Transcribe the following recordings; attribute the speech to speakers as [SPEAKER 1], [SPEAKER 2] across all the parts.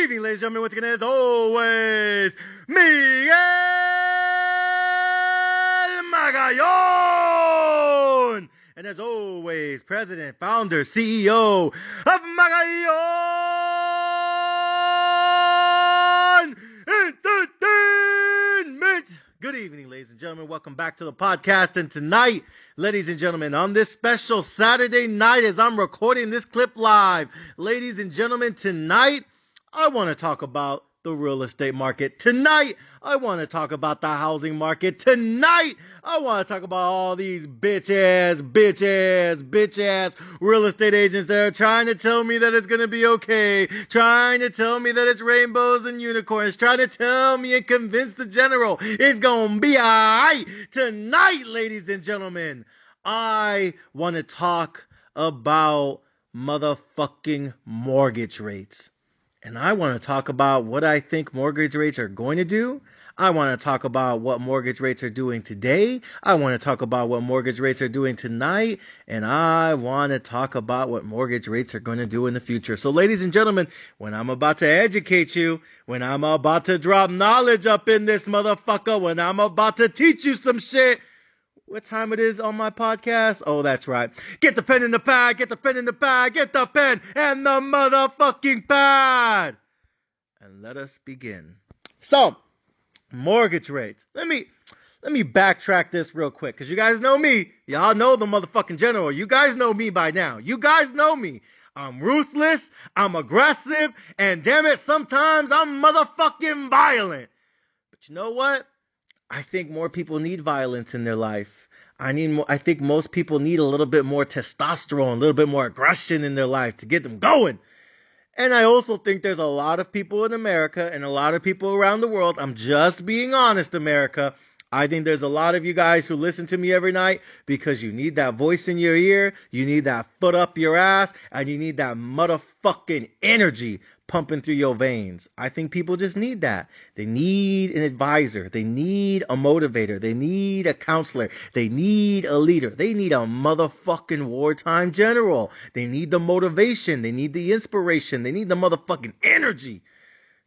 [SPEAKER 1] evening, ladies and gentlemen. Once again, as always, Miguel Magallon. And as always, President, Founder, CEO of Magallon Entertainment. Good evening, ladies and gentlemen. Welcome back to the podcast. And tonight, ladies and gentlemen, on this special Saturday night as I'm recording this clip live, ladies and gentlemen, tonight, I want to talk about the real estate market. Tonight, I want to talk about the housing market. Tonight, I want to talk about all these bitch ass real estate agents that are trying to tell me that it's going to be okay, trying to tell me that it's rainbows and unicorns, trying to tell me and convince the general it's going to be alright. Tonight, ladies and gentlemen, I want to talk about motherfucking mortgage rates. And I want to talk about what I think mortgage rates are going to do. I want to talk about what mortgage rates are doing today. I want to talk about what mortgage rates are doing tonight. And I want to talk about what mortgage rates are going to do in the future. So, ladies and gentlemen, when I'm about to educate you, when I'm about to drop knowledge up in this motherfucker, when I'm about to teach you some shit, what time it is on my podcast? Oh, that's right. Get the pen in the pad, get the pen in the pad, get the pen and the motherfucking pad. And let us begin. So, mortgage rates. Let me backtrack this real quick, because you guys know me. Y'all know the motherfucking general. You guys know me by now. You guys know me. I'm ruthless, I'm aggressive, and damn it, sometimes I'm motherfucking violent. But you know what? I think more people need violence in their life. I think most people need a little bit more testosterone, a little bit more aggression in their life to get them going. And I also think there's a lot of people in America and a lot of people around the world. I'm just being honest, America. I think there's a lot of you guys who listen to me every night because you need that voice in your ear, you need that foot up your ass, and you need that motherfucking energy pumping through your veins. I think people just need that. They need an advisor. They need a motivator. They need a counselor. They need a leader. They need a motherfucking wartime general. They need the motivation. They need the inspiration. They need the motherfucking energy.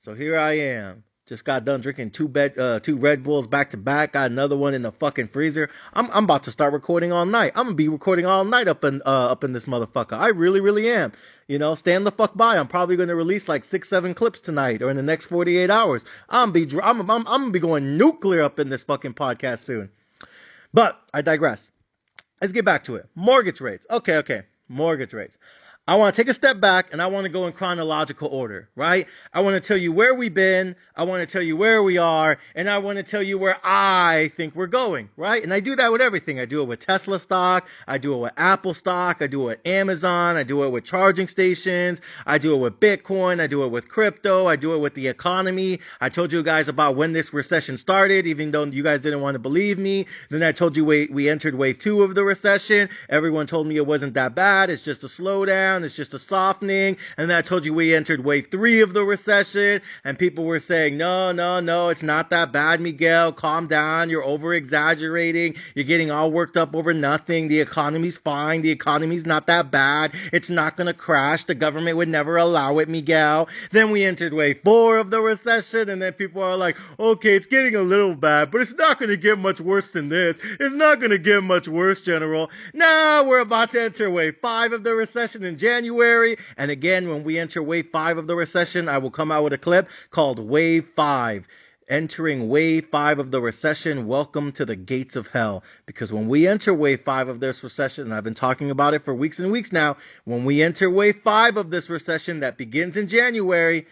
[SPEAKER 1] So here I am. Just got done drinking two Red Bulls back to back. Got another one in the fucking freezer. I'm about to start recording all night. I'm gonna be recording all night up in this motherfucker. I really am. You know, stand the fuck by. I'm probably gonna release like 6-7 clips tonight or in the next 48 hours. I'm gonna be going nuclear up in this fucking podcast soon. But I digress. Let's get back to it. Mortgage rates. Okay. Mortgage rates. I want to take a step back and I want to go in chronological order, right? I want to tell you where we've been. I want to tell you where we are. And I want to tell you where I think we're going, right? And I do that with everything. I do it with Tesla stock. I do it with Apple stock. I do it with Amazon. I do it with charging stations. I do it with Bitcoin. I do it with crypto. I do it with the economy. I told you guys about when this recession started, even though you guys didn't want to believe me. Then I told you we entered wave 2 of the recession. Everyone told me it wasn't that bad. It's just a slowdown. It's just a softening. And then I told you we entered wave 3 of the recession, and people were saying, no, it's not that bad, Miguel. Calm down. You're over exaggerating. You're getting all worked up over nothing. The economy's fine. The economy's not that bad. It's not going to crash. The government would never allow it, Miguel. Then we entered wave 4 of the recession, and then people are like, okay, it's getting a little bad, but it's not going to get much worse than this. It's not going to get much worse, General. Now we're about to enter wave 5 of the recession in January. And again, when we enter wave 5 of the recession, I will come out with a clip called Wave 5. Entering wave 5 of the recession, welcome to the gates of hell. Because when we enter wave 5 of this recession, and I've been talking about it for weeks and weeks now, when we enter wave 5 of this recession that begins in January,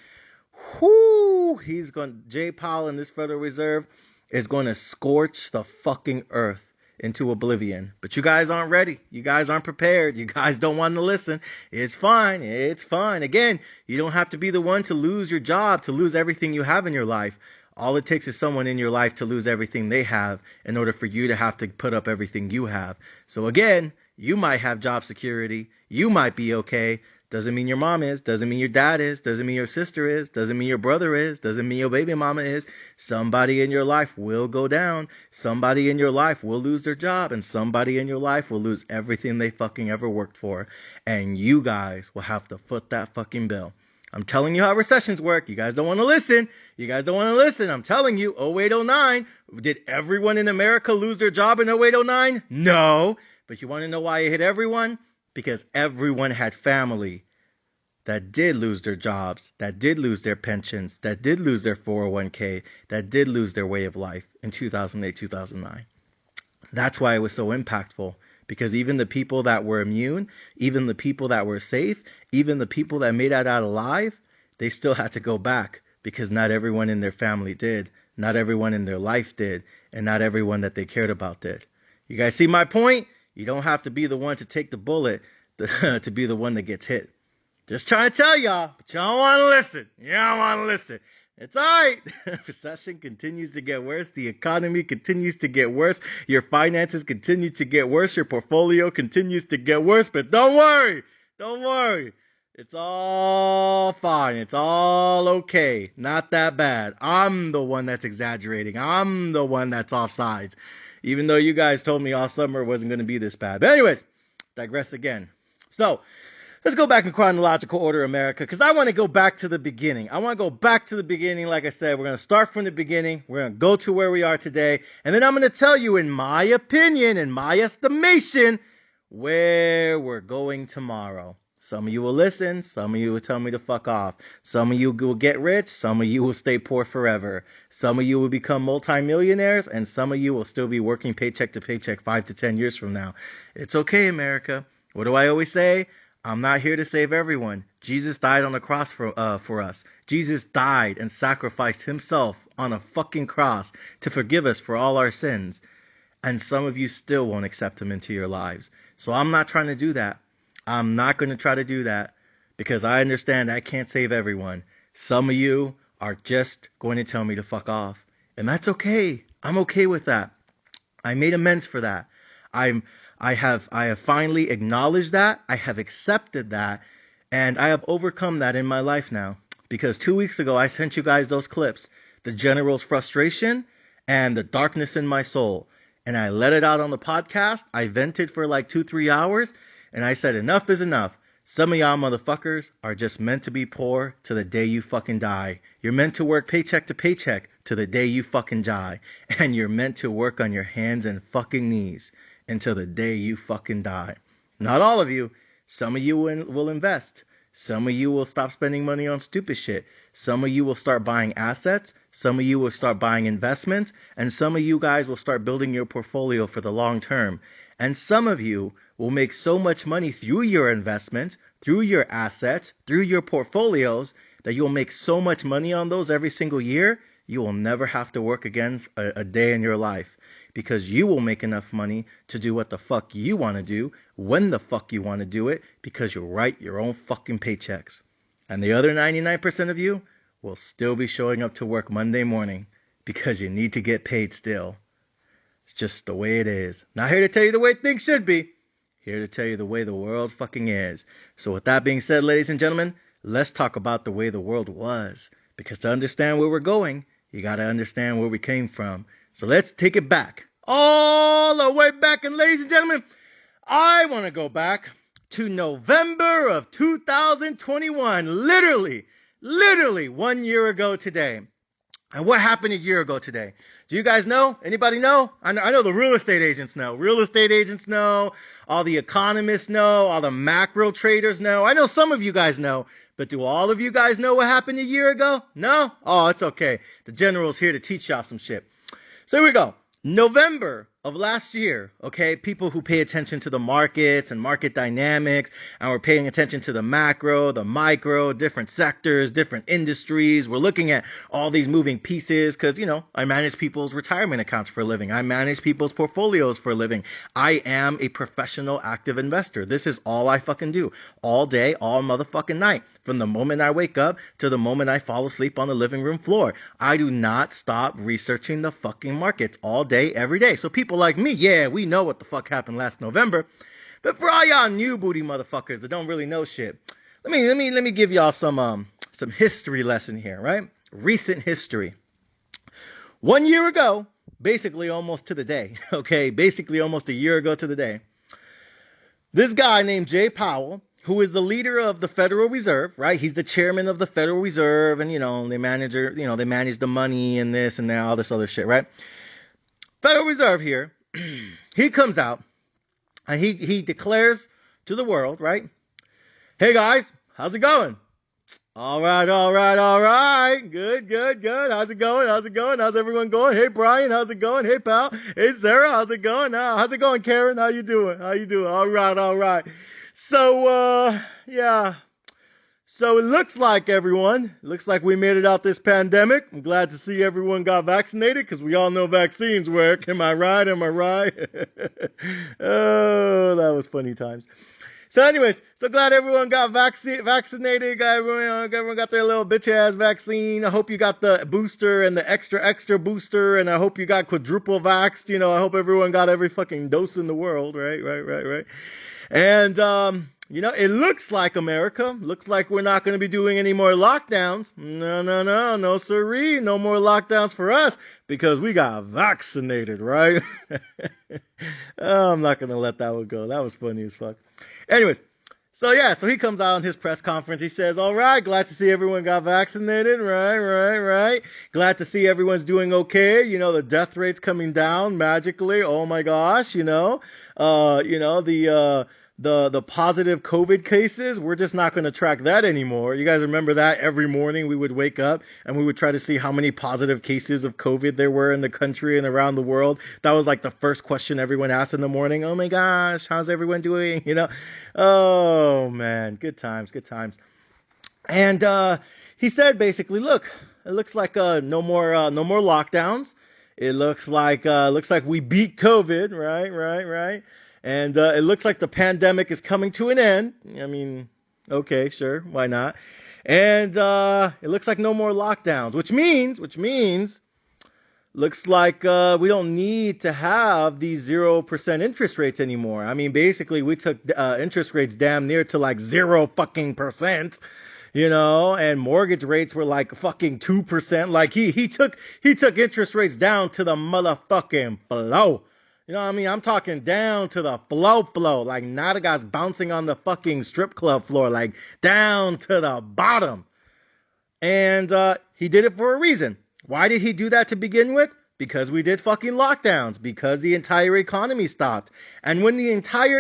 [SPEAKER 1] Jay Powell in this Federal Reserve is going to scorch the fucking earth into oblivion. But you guys aren't ready. You guys aren't prepared. You guys don't want to listen. It's fine. Again, you don't have to be the one to lose your job, to lose everything you have in your life. All it takes is someone in your life to lose everything they have in order for you to have to put up everything you have. So again, you might have job security. You might be okay. Doesn't mean your mom is, doesn't mean your dad is, doesn't mean your sister is, doesn't mean your brother is, doesn't mean your baby mama is. Somebody in your life will go down. Somebody in your life will lose their job, and somebody in your life will lose everything they fucking ever worked for. And you guys will have to foot that fucking bill. I'm telling you how recessions work. You guys don't want to listen. I'm telling you, 08, 09. Did everyone in America lose their job in 08, 09? No. But you want to know why it hit everyone? Because everyone had family that did lose their jobs, that did lose their pensions, that did lose their 401k, that did lose their way of life in 2008, 2009. That's why it was so impactful. Because even the people that were immune, even the people that were safe, even the people that made it out alive, they still had to go back because not everyone in their family did. Not everyone in their life did. And not everyone that they cared about did. You guys see my point? You don't have to be the one to take the bullet to be the one that gets hit. Just trying to tell y'all, but y'all don't want to listen. You don't want to listen. It's all right. Recession continues to get worse. The economy continues to get worse. Your finances continue to get worse. Your portfolio continues to get worse. But don't worry. Don't worry. It's all fine. It's all okay. Not that bad. I'm the one that's exaggerating. I'm the one that's offsides. Even though you guys told me all summer it wasn't going to be this bad. But anyways, digress again. So, let's go back in chronological order, America, because I want to go back to the beginning. I want to go back to the beginning. Like I said, we're going to start from the beginning. We're going to go to where we are today. And then I'm going to tell you, in my opinion, in my estimation, where we're going tomorrow. Some of you will listen. Some of you will tell me to fuck off. Some of you will get rich. Some of you will stay poor forever. Some of you will become multimillionaires. And some of you will still be working paycheck to paycheck 5 to 10 years from now. It's okay, America. What do I always say? I'm not here to save everyone. Jesus died on the cross for us. Jesus died and sacrificed himself on a fucking cross to forgive us for all our sins. And some of you still won't accept him into your lives. So I'm not trying to do that. I'm not going to try to do that because I understand I can't save everyone. Some of you are just going to tell me to fuck off. And that's okay. I'm okay with that. I made amends for that. I have finally acknowledged that. I have accepted that. And I have overcome that in my life now. Because 2 weeks ago, I sent you guys those clips. The general's frustration and the darkness in my soul. And I let it out on the podcast. I vented for like 2-3 hours. And I said, enough is enough. Some of y'all motherfuckers are just meant to be poor to the day you fucking die. You're meant to work paycheck to paycheck to the day you fucking die. And you're meant to work on your hands and fucking knees until the day you fucking die. Not all of you. Some of you will invest. Some of you will stop spending money on stupid shit. Some of you will start buying assets. Some of you will start buying investments. And some of you guys will start building your portfolio for the long term. And some of you will make so much money through your investments, through your assets, through your portfolios, that you'll make so much money on those every single year, you will never have to work again a day in your life. Because you will make enough money to do what the fuck you want to do, when the fuck you want to do it, because you write your own fucking paychecks. And the other 99% of you will still be showing up to work Monday morning because you need to get paid still. It's just the way it is. Not here to tell you the way things should be. Here to tell you the way the world fucking is. So with that being said, ladies and gentlemen, let's talk about the way the world was. Because to understand where we're going, you got to understand where we came from. So let's take it back. All the way back. And ladies and gentlemen, I want to go back to November of 2021. Literally 1 year ago today. And what happened a year ago today? Do you guys know? Anybody know? I know the real estate agents know. Real estate agents know. All the economists know. All the macro traders know. I know some of you guys know. But do all of you guys know what happened a year ago? No? Oh, it's okay. The general's here to teach y'all some shit. So here we go. November of last year, okay, people who pay attention to the markets and market dynamics, and we're paying attention to the macro, the micro, different sectors, different industries. We're looking at all these moving pieces because, you know, I manage people's retirement accounts for a living. I manage people's portfolios for a living. I am a professional active investor. This is all I fucking do. All day, all motherfucking night. From the moment I wake up to the moment I fall asleep on the living room floor. I do not stop researching the fucking markets all day, every day. So people like me, yeah, we know what the fuck happened last November. But for all y'all new booty motherfuckers that don't really know shit, let me give y'all some history lesson here, right? Recent history. 1 year ago, basically almost to the day, okay? Basically almost a year ago to the day. This guy named Jay Powell, who is the leader of the Federal Reserve, right? He's the chairman of the Federal Reserve, and they manage the money and this and that, all this other shit, right? Federal Reserve here, he comes out and he declares to the world, right? Hey guys, how's it going? All right. Good. How's it going? How's everyone going? Hey, Brian, how's it going? Hey, pal. Hey, Sarah, how's it going? How's it going, Karen? How you doing? All right. So, yeah. So it looks like we made it out this pandemic. I'm glad to see everyone got vaccinated because we all know vaccines work. Am I right? Oh, that was funny times. So anyways, so glad everyone got vaccinated. Everyone got their little bitch-ass vaccine. I hope you got the booster and the extra booster, and I hope you got quadruple vaxxed. I hope everyone got every fucking dose in the world, right? And, it looks like America. Looks like we're not going to be doing any more lockdowns. No, sirree. No more lockdowns for us because we got vaccinated, right? Oh, I'm not going to let that one go. That was funny as fuck. Anyways, so he comes out on his press conference. He says, all right, glad to see everyone got vaccinated. Right. Glad to see everyone's doing okay. The death rate's coming down magically. Oh my gosh, the positive COVID cases, we're just not going to track that anymore. You guys remember that every morning we would wake up and we would try to see how many positive cases of COVID there were in the country and around the world. That was like the first question everyone asked in the morning. Oh my gosh, how's everyone doing? Oh man, good times. And he said basically, look, it looks like no more lockdowns. It looks like we beat COVID, right? And it looks like the pandemic is coming to an end. I mean, okay, sure, why not? And it looks like no more lockdowns, which means looks like we don't need to have these 0% interest rates anymore. I mean, basically, we took interest rates damn near to like 0 fucking percent. And mortgage rates were like fucking 2%. Like he took interest rates down to the motherfucking flow. I'm talking down to the flow, like not a guy's bouncing on the fucking strip club floor, like down to the bottom. And he did it for a reason. Why did he do that to begin with? Because we did fucking lockdowns, because the entire economy stopped. And when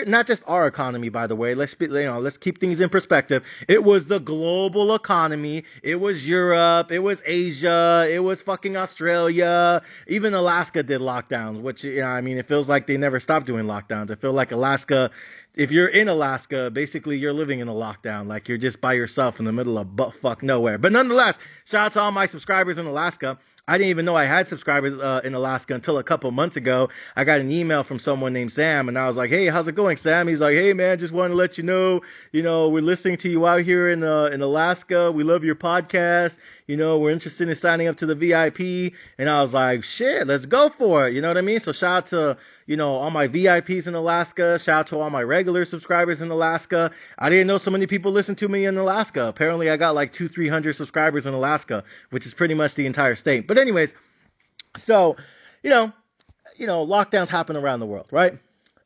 [SPEAKER 1] not just our economy, by the way, let's keep things in perspective. It was the global economy. It was Europe. It was Asia. It was fucking Australia. Even Alaska did lockdowns, which, it feels like they never stopped doing lockdowns. I feel like Alaska, if you're in Alaska, basically you're living in a lockdown. Like you're just by yourself in the middle of butt-fuck nowhere. But nonetheless, shout out to all my subscribers in Alaska. I didn't even know I had subscribers in Alaska until a couple months ago. I got an email from someone named Sam, and I was like, hey, how's it going, Sam? He's like, hey, man, just wanted to let you know, we're listening to you out here in Alaska. We love your podcast. We're interested in signing up to the VIP. And I was like, shit, let's go for it. You know what I mean? So shout out to, all my VIPs in Alaska. Shout out to all my regular subscribers in Alaska. I didn't know so many people listen to me in Alaska. Apparently I got like 200-300 subscribers in Alaska, which is pretty much the entire state. But anyways, so, lockdowns happen around the world, right?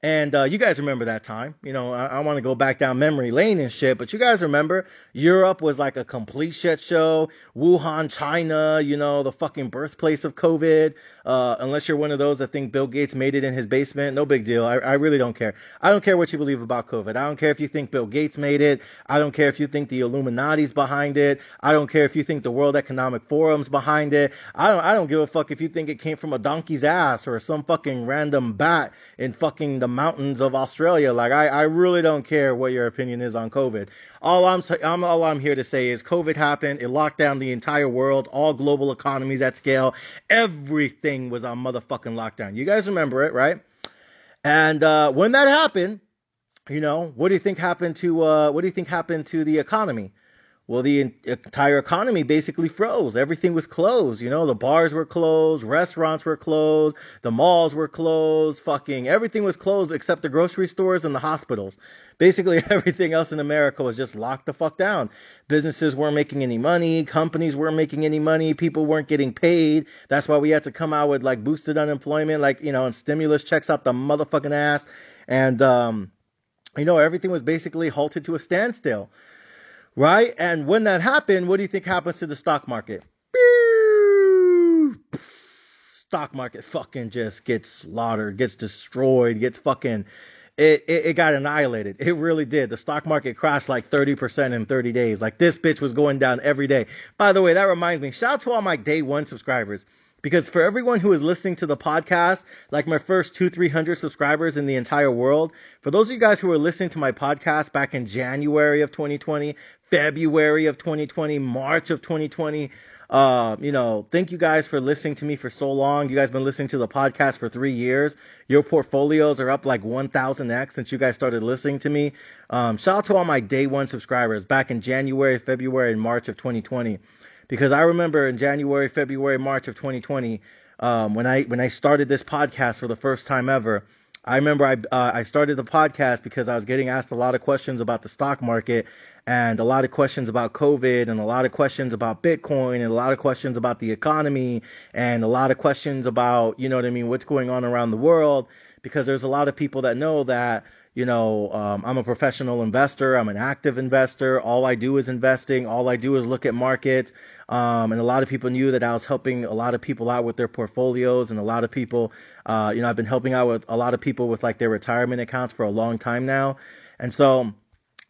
[SPEAKER 1] And you guys remember that time. I want to go back down memory lane and shit, but you guys remember Europe was like a complete shit show. Wuhan, China, the fucking birthplace of COVID. Unless you're one of those that think Bill Gates made it in his basement, no big deal. I really don't care. I don't care what you believe about COVID. I don't care if you think Bill Gates made it. I don't care if you think the Illuminati's behind it. I don't care if you think the World Economic Forum's behind it. I don't give a fuck if you think it came from a donkey's ass or some fucking random bat in fucking the mountains of Australia. Like, I really don't care what your opinion is on COVID. All I'm here to say is COVID happened. It locked down the entire world, all global economies at scale. Everything was on motherfucking lockdown. You guys remember it, right? And when that happened, what do you think happened to the economy? Well, the entire economy basically froze. Everything was closed. The bars were closed, restaurants were closed, the malls were closed, fucking everything was closed except the grocery stores and the hospitals. Basically, everything else in America was just locked the fuck down. Businesses weren't making any money. Companies weren't making any money. People weren't getting paid. That's why we had to come out with like boosted unemployment, and stimulus checks out the motherfucking ass. And, everything was basically halted to a standstill, right? And when that happened, what do you think happens to the stock market? Stock market fucking just gets slaughtered, gets destroyed, gets fucking it got annihilated. It really did. The stock market crashed like 30% in 30 days. Like this bitch was going down every day. By the way, that reminds me, shout out to all my day one subscribers. Because for everyone who is listening to the podcast, like my first 300 subscribers in the entire world, for those of you guys who were listening to my podcast back in January of 2020, February of 2020, March of 2020, thank you guys for listening to me for so long. You guys been listening to the podcast for 3 years. Your portfolios are up like 1000x since you guys started listening to me. Shout out to all my day one subscribers back in January, February, and March of 2020. Because I remember in January, February, March of 2020, when I started this podcast for the first time ever, I remember I started the podcast because I was getting asked a lot of questions about the stock market and a lot of questions about COVID and a lot of questions about Bitcoin and a lot of questions about the economy and a lot of questions about, what's going on around the world, because there's a lot of people that know that, I'm a professional investor. I'm an active investor. All I do is investing. All I do is look at markets. And a lot of people knew that I was helping a lot of people out with their portfolios, and a lot of people, I've been helping out with a lot of people with like their retirement accounts for a long time now. And so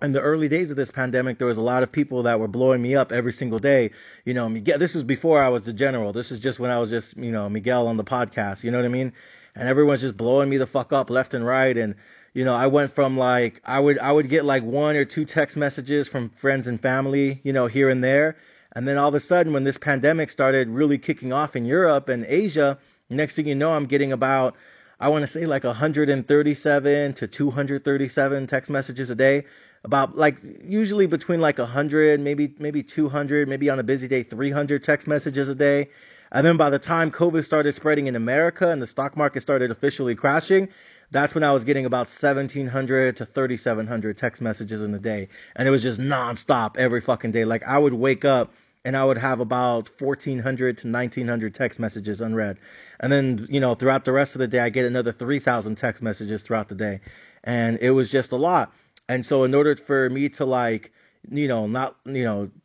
[SPEAKER 1] in the early days of this pandemic, there was a lot of people that were blowing me up every single day. Miguel, this was before I was the general. This is just when I was just, Miguel on the podcast. You know what I mean? And everyone's just blowing me the fuck up left and right. And I went from like, I would get like 1 or 2 text messages from friends and family, here and there. And then all of a sudden, when this pandemic started really kicking off in Europe and Asia, next thing you know, I'm getting about, I want to say like 137 to 237 text messages a day. About like usually between like 100, maybe 200, maybe on a busy day, 300 text messages a day. And then by the time COVID started spreading in America and the stock market started officially crashing, that's when I was getting about 1,700 to 3,700 text messages in a day. And it was just nonstop every fucking day. Like I would wake up and I would have about 1,400 to 1,900 text messages unread. And then, throughout the rest of the day, I get another 3,000 text messages throughout the day. And it was just a lot. And so in order for me to like, not,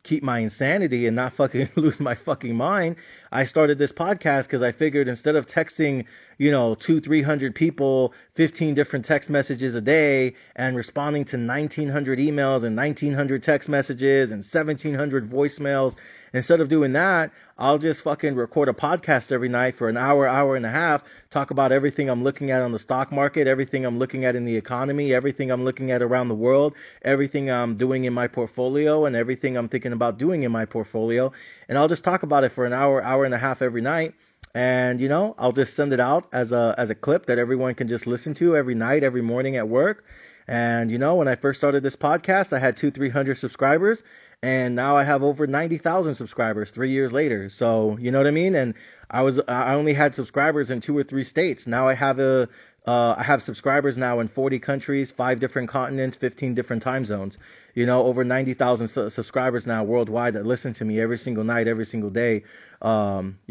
[SPEAKER 1] keep my insanity and not fucking lose my fucking mind, I started this podcast because I figured instead of texting, 200-300 people, 15 different text messages a day and responding to 1,900 emails and 1,900 text messages and 1,700 voicemails, instead of doing that, I'll just fucking record a podcast every night for an hour, hour and a half, talk about everything I'm looking at on the stock market, everything I'm looking at in the economy, everything I'm looking at around the world, everything I'm doing in my portfolio, and everything I'm thinking about doing in my portfolio. And I'll just talk about it for an hour, hour and a half every night. And, I'll just send it out as a clip that everyone can just listen to every night, every morning at work. And, when I first started this podcast, I had 200-300 subscribers. And now I have over 90,000 subscribers 3 years later. So, you know what I mean? And I only had subscribers in 2 or 3 states. Now I have subscribers now in 40 countries, 5 different continents, 15 different time zones. Over 90,000 subscribers now worldwide that listen to me every single night, every single day. You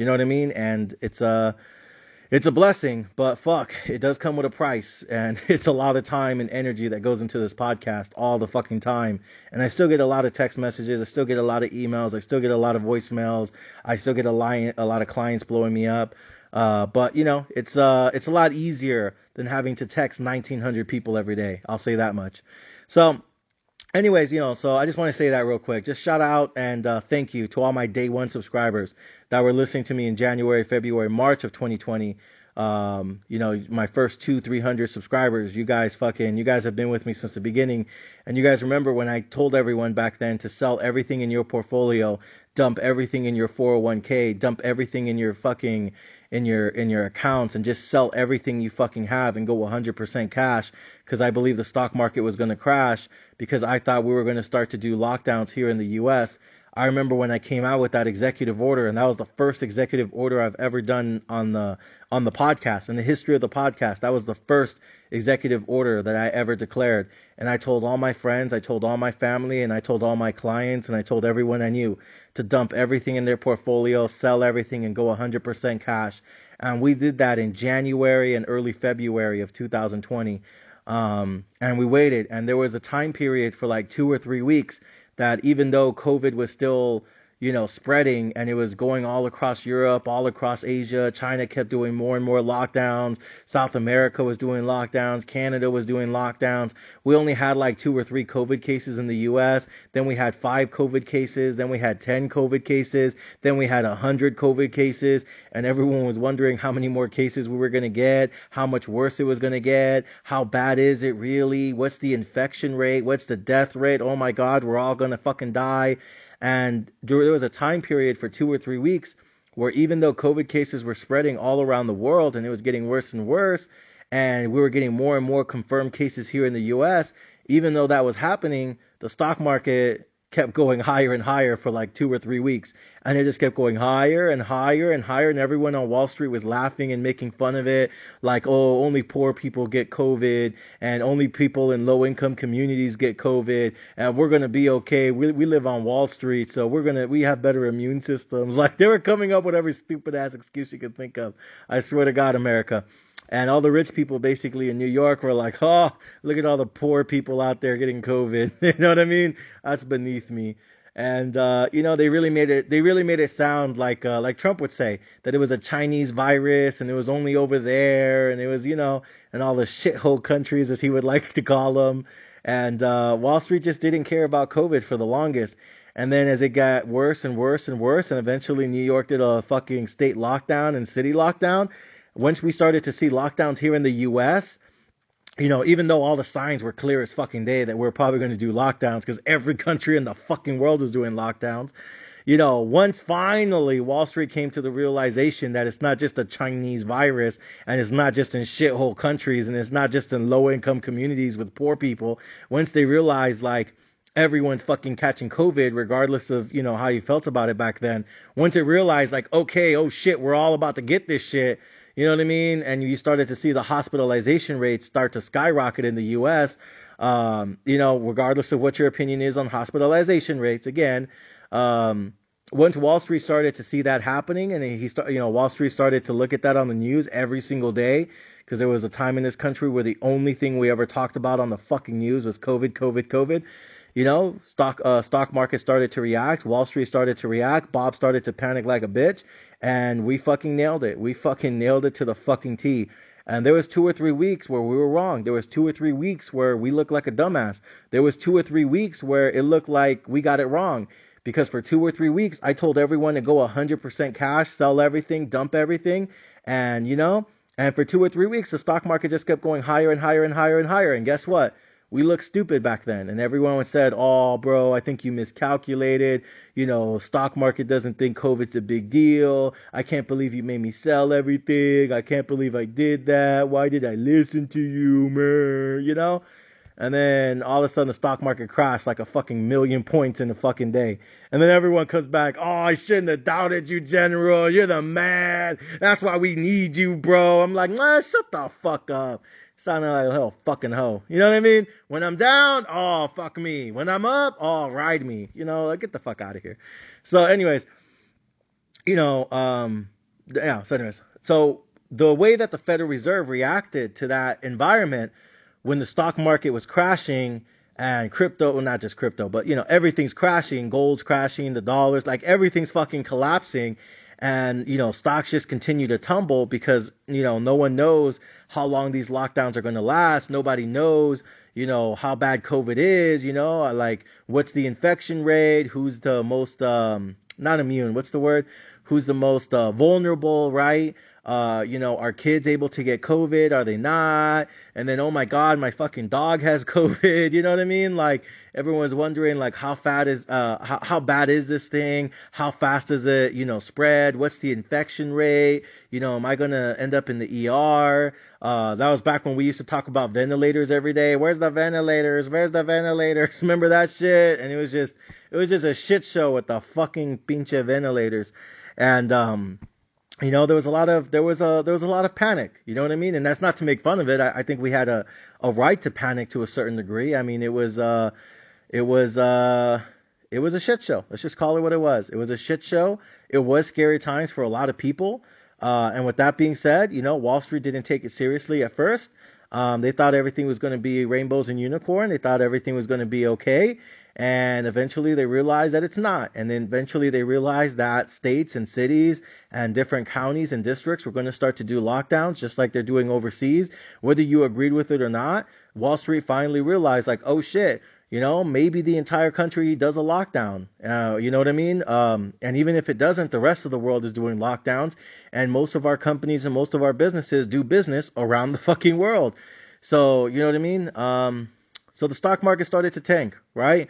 [SPEAKER 1] know what I mean? And it's a blessing, but fuck, it does come with a price, and it's a lot of time and energy that goes into this podcast all the fucking time. And I still get a lot of text messages, I still get a lot of emails, I still get a lot of voicemails, I still get a lot of clients blowing me up. But it's a lot easier than having to text 1,900 people every day. I'll say that much. So anyways, so I just want to say that real quick. Just shout out and thank you to all my day one subscribers that were listening to me in January, February, March of 2020. My first 200-300 subscribers. You guys have been with me since the beginning. And you guys remember when I told everyone back then to sell everything in your portfolio, dump everything in your 401k, dump everything in your fucking in your accounts, and just sell everything you fucking have and go 100% cash, because I believe the stock market was going to crash, because I thought we were going to start to do lockdowns here in the US. I remember when I came out with that executive order, and that was the first executive order I've ever done on the podcast, in the history of the podcast. That was the first executive order that I ever declared. And I told all my friends, I told all my family, and I told all my clients, and I told everyone I knew to dump everything in their portfolio, sell everything, and go 100% cash. And we did that in January and early February of 2020. And we waited, and there was a time period for like 2 or 3 weeks that even though COVID was still, spreading and it was going all across Europe, all across Asia, China kept doing more and more lockdowns, South America was doing lockdowns, Canada was doing lockdowns. We only had like 2 or 3 COVID cases in the US, then we had 5 COVID cases, then we had 10 COVID cases, then we had 100 COVID cases, and everyone was wondering how many more cases we were going to get, how much worse it was going to get, how bad is it really, what's the infection rate, what's the death rate, oh my god, we're all going to fucking die. And there was a time period for 2 or 3 weeks where even though COVID cases were spreading all around the world and it was getting worse and worse, and we were getting more and more confirmed cases here in the US, even though that was happening, the stock market kept going higher and higher for like 2 or 3 weeks. And it just kept going higher and higher and higher. And everyone on Wall Street was laughing and making fun of it. Like, oh, only poor people get COVID and only people in low income communities get COVID. And we're going to be okay. We live on Wall Street. So we have better immune systems. Like they were coming up with every stupid ass excuse you could think of. I swear to God, America. And all the rich people basically in New York were like, oh, look at all the poor people out there getting COVID. You know what I mean? That's beneath me. And, they really made it sound like Trump would say, that it was a Chinese virus and it was only over there and it was, in all the shithole countries, as he would like to call them. And, Wall Street just didn't care about COVID for the longest. And then as it got worse and worse and worse, and eventually New York did a fucking state lockdown and city lockdown, once we started to see lockdowns here in the U.S., even though all the signs were clear as fucking day that we're probably going to do lockdowns because every country in the fucking world was doing lockdowns, once finally Wall Street came to the realization that it's not just a Chinese virus and it's not just in shithole countries and it's not just in low income communities with poor people, once they realized like everyone's fucking catching COVID regardless of, how you felt about it back then, once it realized like, okay, oh shit, we're all about to get this shit. You know what I mean? And you started to see the hospitalization rates start to skyrocket in the U.S., regardless of what your opinion is on hospitalization rates. Again, once Wall Street started to see that happening and Wall Street started to look at that on the news every single day, because there was a time in this country where the only thing we ever talked about on the fucking news was COVID, COVID, COVID. Stock market started to react. Wall Street started to react. Bob started to panic like a bitch. And we fucking nailed it. We fucking nailed it to the fucking T. And there was 2 or 3 weeks where we were wrong. There was 2 or 3 weeks where we looked like a dumbass. There was 2 or 3 weeks where it looked like we got it wrong. Because for 2 or 3 weeks, I told everyone to go 100% cash, sell everything, dump everything. And, and for 2 or 3 weeks, the stock market just kept going higher and higher and higher and higher. And guess what? We looked stupid back then, and everyone said, oh, bro, I think you miscalculated. Stock market doesn't think COVID's a big deal. I can't believe you made me sell everything. I can't believe I did that. Why did I listen to you, man? And then all of a sudden the stock market crashed like a fucking million points in a fucking day. And then everyone comes back, oh, I shouldn't have doubted you, General. You're the man. That's why we need you, bro. I'm like, nah, shut the fuck up. Sounding like a hell fucking hoe. You know what I mean? When I'm down, oh, fuck me. When I'm up, oh, ride me. Like, get the fuck out of here. So anyways, so the way that the Federal Reserve reacted to that environment when the stock market was crashing and crypto, well, not just crypto, but, everything's crashing, gold's crashing, the dollars, like everything's fucking collapsing. And, stocks just continue to tumble because, no one knows how long these lockdowns are going to last. Nobody knows, how bad COVID is, like what's the infection rate, who's the most, not immune, what's the word? Who's the most vulnerable, right? Are kids able to get COVID? Are they not? And then, oh my God, my fucking dog has COVID. You know what I mean? Like everyone's wondering, like, how bad is this thing? How fast does it, spread? What's the infection rate? Am I going to end up in the ER? That was back when we used to talk about ventilators every day. Where's the ventilators? Where's the ventilators? Remember that shit? And it was just a shit show with the fucking pinche ventilators. And, there was a lot of panic, you know what I mean? And that's not to make fun of it. I think we had a right to panic to a certain degree. I mean, it was a shit show. Let's just call it what it was. It was a shit show. It was scary times for a lot of people. And with that being said, Wall Street didn't take it seriously at first. They thought everything was going to be rainbows and unicorn. They thought everything was going to be okay. And eventually they realized that it's not. And then eventually they realized that states and cities and different counties and districts were going to start to do lockdowns just like they're doing overseas. Whether you agreed with it or not, Wall Street finally realized, like, oh shit, maybe the entire country does a lockdown. You know what I mean? And even if it doesn't, the rest of the world is doing lockdowns. And most of our companies and most of our businesses do business around the fucking world. So, you know what I mean? So the stock market started to tank, right?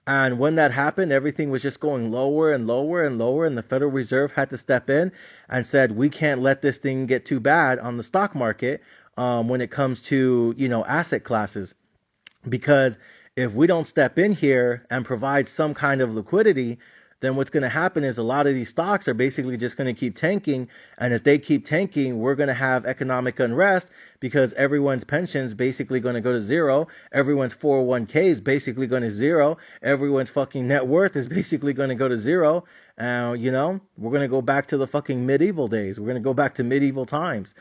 [SPEAKER 1] And when that happened, everything was just going lower and lower and lower. And the Federal Reserve had to step in and said, we can't let this thing get too bad on the stock market when it comes to, asset classes. Because if we don't step in here and provide some kind of liquidity, then what's going to happen is a lot of these stocks are basically just going to keep tanking. And if they keep tanking, we're going to have economic unrest because everyone's pension's basically going to go to zero. Everyone's 401k is basically going to zero. Everyone's fucking net worth is basically going to go to zero. We're going to go back to the fucking medieval days. We're going to go back to medieval times.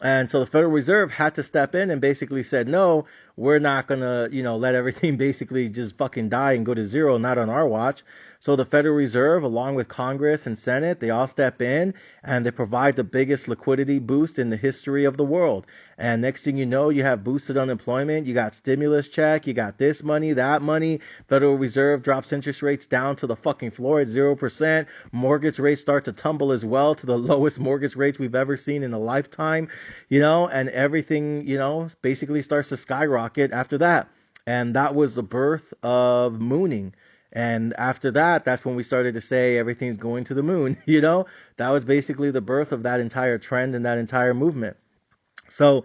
[SPEAKER 1] And so the Federal Reserve had to step in and basically said, no, we're not going to, let everything basically just fucking die and go to zero, not on our watch. So the Federal Reserve, along with Congress and Senate, they all step in and they provide the biggest liquidity boost in the history of the world. And next thing you know, you have boosted unemployment, you got stimulus check, you got this money, that money. Federal Reserve drops interest rates down to the fucking floor at 0%. Mortgage rates start to tumble as well to the lowest mortgage rates we've ever seen in a lifetime, and everything, basically starts to skyrocket after that. And that was the birth of mooning. And after that, that's when we started to say everything's going to the moon, That was basically the birth of that entire trend and that entire movement. So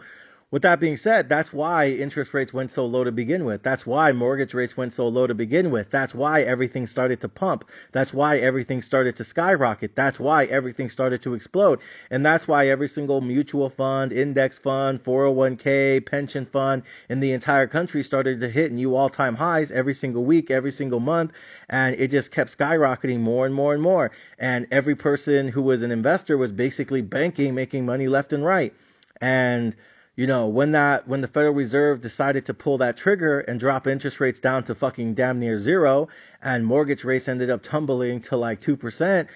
[SPEAKER 1] with that being said, that's why interest rates went so low to begin with. That's why mortgage rates went so low to begin with. That's why everything started to pump. That's why everything started to skyrocket. That's why everything started to explode. And that's why every single mutual fund, index fund, 401k, pension fund in the entire country started to hit new all-time highs every single week, every single month. And it just kept skyrocketing more and more and more. And every person who was an investor was basically banking, making money left and right. And when the Federal Reserve decided to pull that trigger and drop interest rates down to fucking damn near zero, and mortgage rates ended up tumbling to like 2%,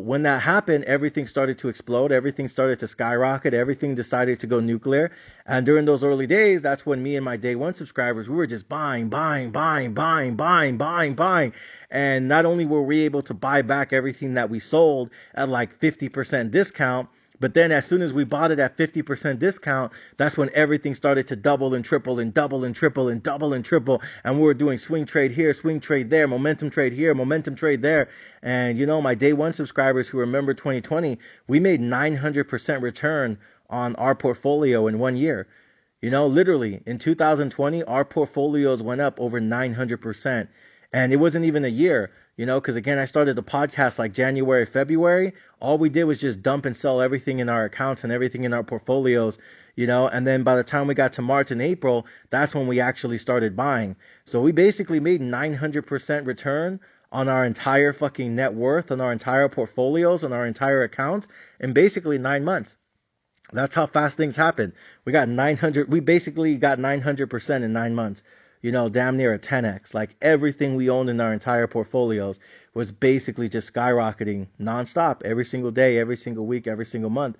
[SPEAKER 1] when that happened, everything started to explode, everything started to skyrocket, everything decided to go nuclear. And during those early days, that's when me and my day one subscribers, we were just buying. And not only were we able to buy back everything that we sold at like 50% discount, but then as soon as we bought it at 50% discount, that's when everything started to double and triple and double and triple and double and triple. And we were doing swing trade here, swing trade there, momentum trade here, momentum trade there. And, my day one subscribers who remember 2020, we made 900% return on our portfolio in 1 year. Literally in 2020, our portfolios went up over 900%. And it wasn't even a year. Because again, I started the podcast like January, February. All we did was just dump and sell everything in our accounts and everything in our portfolios, and then by the time we got to March and April, that's when we actually started buying. So we basically made 900% return on our entire fucking net worth, on our entire portfolios, on our entire accounts in basically 9 months. That's how fast things happen. We basically got 900% in 9 months. Damn near a 10x. Like everything we owned in our entire portfolios was basically just skyrocketing nonstop every single day, every single week, every single month.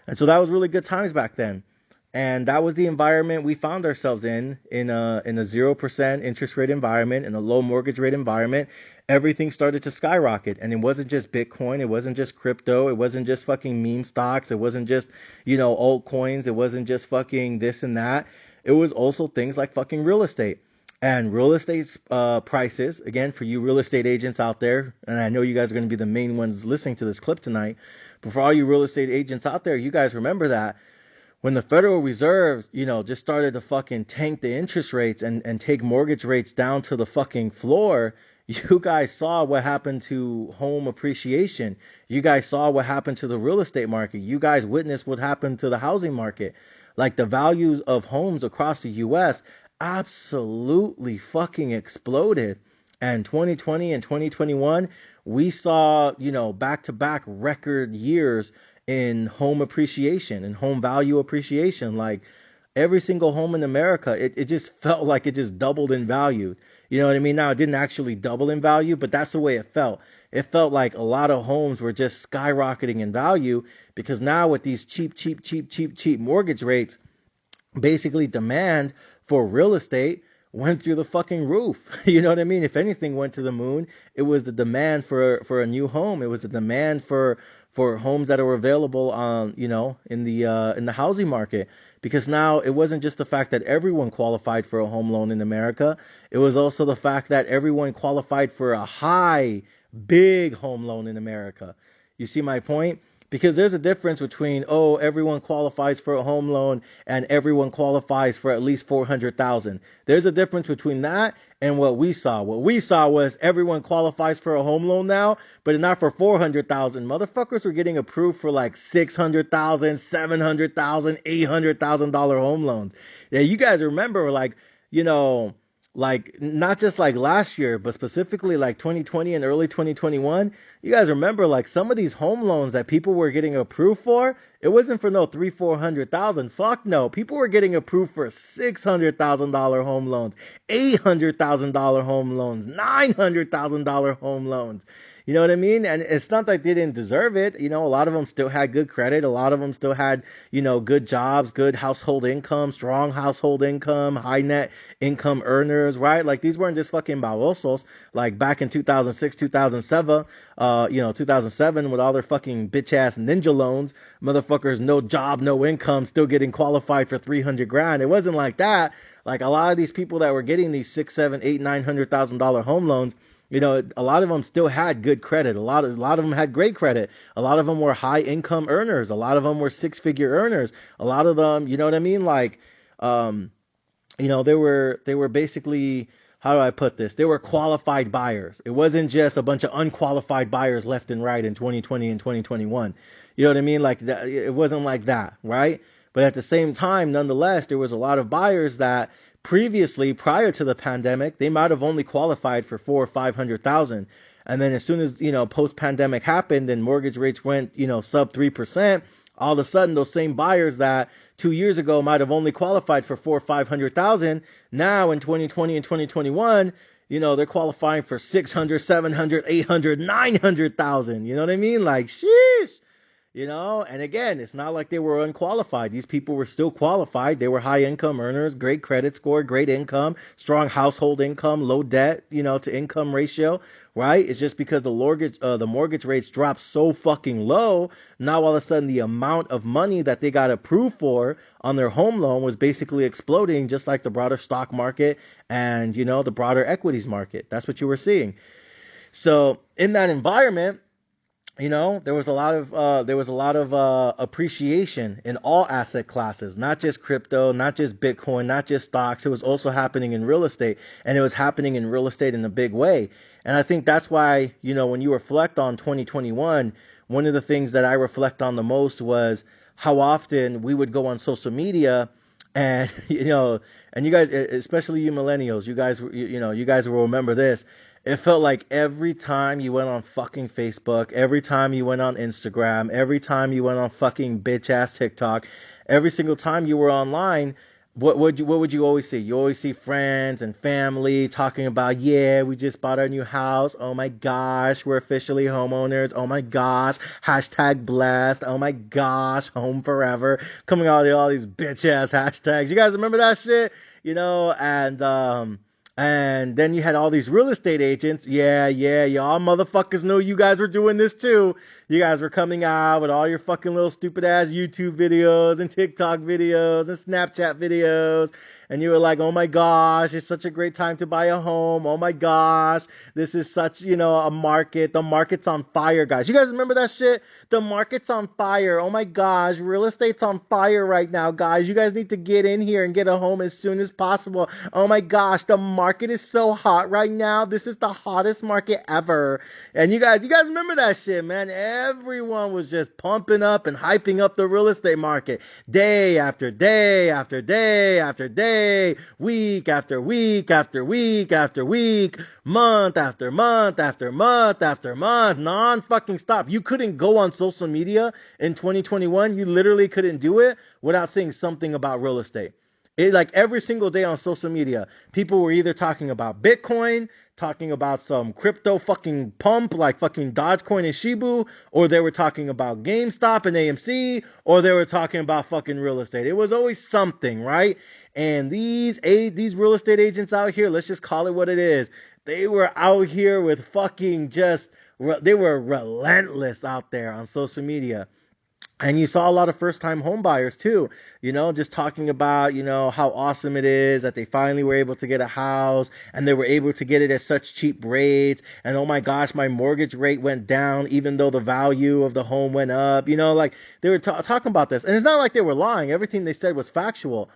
[SPEAKER 1] And so that was really good times back then. And that was the environment we found ourselves in a 0% interest rate environment, in a low mortgage rate environment. Everything started to skyrocket. And it wasn't just Bitcoin. It wasn't just crypto. It wasn't just fucking meme stocks. It wasn't just, altcoins. It wasn't just fucking this and that. It was also things like fucking real estate. And real estate prices, again, for you real estate agents out there, and I know you guys are going to be the main ones listening to this clip tonight, but for all you real estate agents out there, you guys remember that when the Federal Reserve, just started to fucking tank the interest rates and take mortgage rates down to the fucking floor, you guys saw what happened to home appreciation. You guys saw what happened to the real estate market. You guys witnessed what happened to the housing market. Like the values of homes across the U.S. absolutely fucking exploded. And 2020 and 2021, we saw, back-to-back record years in home appreciation and home value appreciation. Like every single home in America, it just felt like it just doubled in value. You know what I mean? Now, it didn't actually double in value, but that's the way it felt. It felt like a lot of homes were just skyrocketing in value because now with these cheap mortgage rates, basically demand for real estate went through the fucking roof. You know what I mean? If anything went to the moon, it was the demand for a new home. It was the demand for homes that are available on, in the housing market. Because now it wasn't just the fact that everyone qualified for a home loan in America. It was also the fact that everyone qualified for a big home loan in America. You see my point? Because there's a difference between, oh, everyone qualifies for a home loan and everyone qualifies for at least 400,000. There's a difference between that and what we saw. What we saw was everyone qualifies for a home loan now, but not for 400,000. Motherfuckers were getting approved for like 600,000, 700,000, $800,000 home loans. Yeah, you guys remember like not just like last year, but specifically like 2020 and early 2021, you guys remember like some of these home loans that people were getting approved for, it wasn't for no 300,000-400,000. Fuck no. People were getting approved for $600,000 home loans, $800,000 home loans, $900,000 home loans. You know what I mean? And it's not like they didn't deserve it. You know, a lot of them still had good credit. A lot of them still had, good jobs, good household income, strong household income, high net income earners, right? Like these weren't just fucking babosos. Like back in 2006, 2007, 2007 with all their fucking bitch ass ninja loans, motherfuckers, no job, no income, still getting qualified for 300 grand. It wasn't like that. Like a lot of these people that were getting these $6, $7, $8, $900,000 home loans, a lot of them still had good credit. A lot of them had great credit. A lot of them were high income earners. A lot of them were 6-figure earners. A lot of them, you know what I mean? Like, they were basically, how do I put this? They were qualified buyers. It wasn't just a bunch of unqualified buyers left and right in 2020 and 2021. You know what I mean? Like that, it wasn't like that, right? But at the same time, nonetheless, there was a lot of buyers that previously, prior to the pandemic, they might have only qualified for 400,000 or 500,000. And then as soon as, post-pandemic happened and mortgage rates went, sub 3%, all of a sudden those same buyers that 2 years ago might have only qualified for 400,000 or 500,000, now in 2020 and 2021, they're qualifying for 600, 700, 800, 900,000. You know what I mean? Like, sheesh. And again, it's not like they were unqualified. These people were still qualified. They were high income earners, great credit score, great income, strong household income, low debt, to income ratio, right? It's just because the mortgage rates dropped so fucking low. Now all of a sudden the amount of money that they got approved for on their home loan was basically exploding, just like the broader stock market and, the broader equities market. That's what you were seeing. So in that environment, there was a lot of appreciation in all asset classes, not just crypto, not just Bitcoin, not just stocks. It was also happening in real estate, and it was happening in real estate in a big way. And I think that's why, when you reflect on 2021, one of the things that I reflect on the most was how often we would go on social media and, and you guys, especially you millennials, you guys will remember this. It felt like every time you went on fucking Facebook, every time you went on Instagram, every time you went on fucking bitch ass TikTok, every single time you were online, what would you always see? You always see friends and family talking about, yeah, we just bought our new house. Oh my gosh, we're officially homeowners. Oh my gosh, hashtag blessed. Oh my gosh, home forever. Coming out with all these bitch ass hashtags. You guys remember that shit? And then you had all these real estate agents. Yeah, y'all motherfuckers know you guys were doing this too. You guys were coming out with all your fucking little stupid ass YouTube videos and TikTok videos and Snapchat videos. And you were like, oh my gosh, it's such a great time to buy a home. Oh my gosh, this is such, a market. The market's on fire, guys. You guys remember that shit? The market's on fire. Oh my gosh, real estate's on fire right now, guys. You guys need to get in here and get a home as soon as possible. Oh my gosh, the market is so hot right now. This is the hottest market ever. And you guys remember that shit, man. Everyone was just pumping up and hyping up the real estate market day after day after day after day. Week after week after week after week, month after month after month after month, non-fucking stop. You couldn't go on social media in 2021. You literally couldn't do it without saying something about real estate. Like every single day on social media, people were either talking about Bitcoin, talking about some crypto fucking pump like fucking Dogecoin and Shibu, or they were talking about GameStop and AMC, or they were talking about fucking real estate. It was always something, right? And these real estate agents out here, let's just call it what it is. They were out here with fucking they were relentless out there on social media. And you saw a lot of first-time home buyers too, just talking about, how awesome it is that they finally were able to get a house and they were able to get it at such cheap rates. And oh my gosh, my mortgage rate went down even though the value of the home went up. Like they were talking about this. And it's not like they were lying. Everything they said was factual.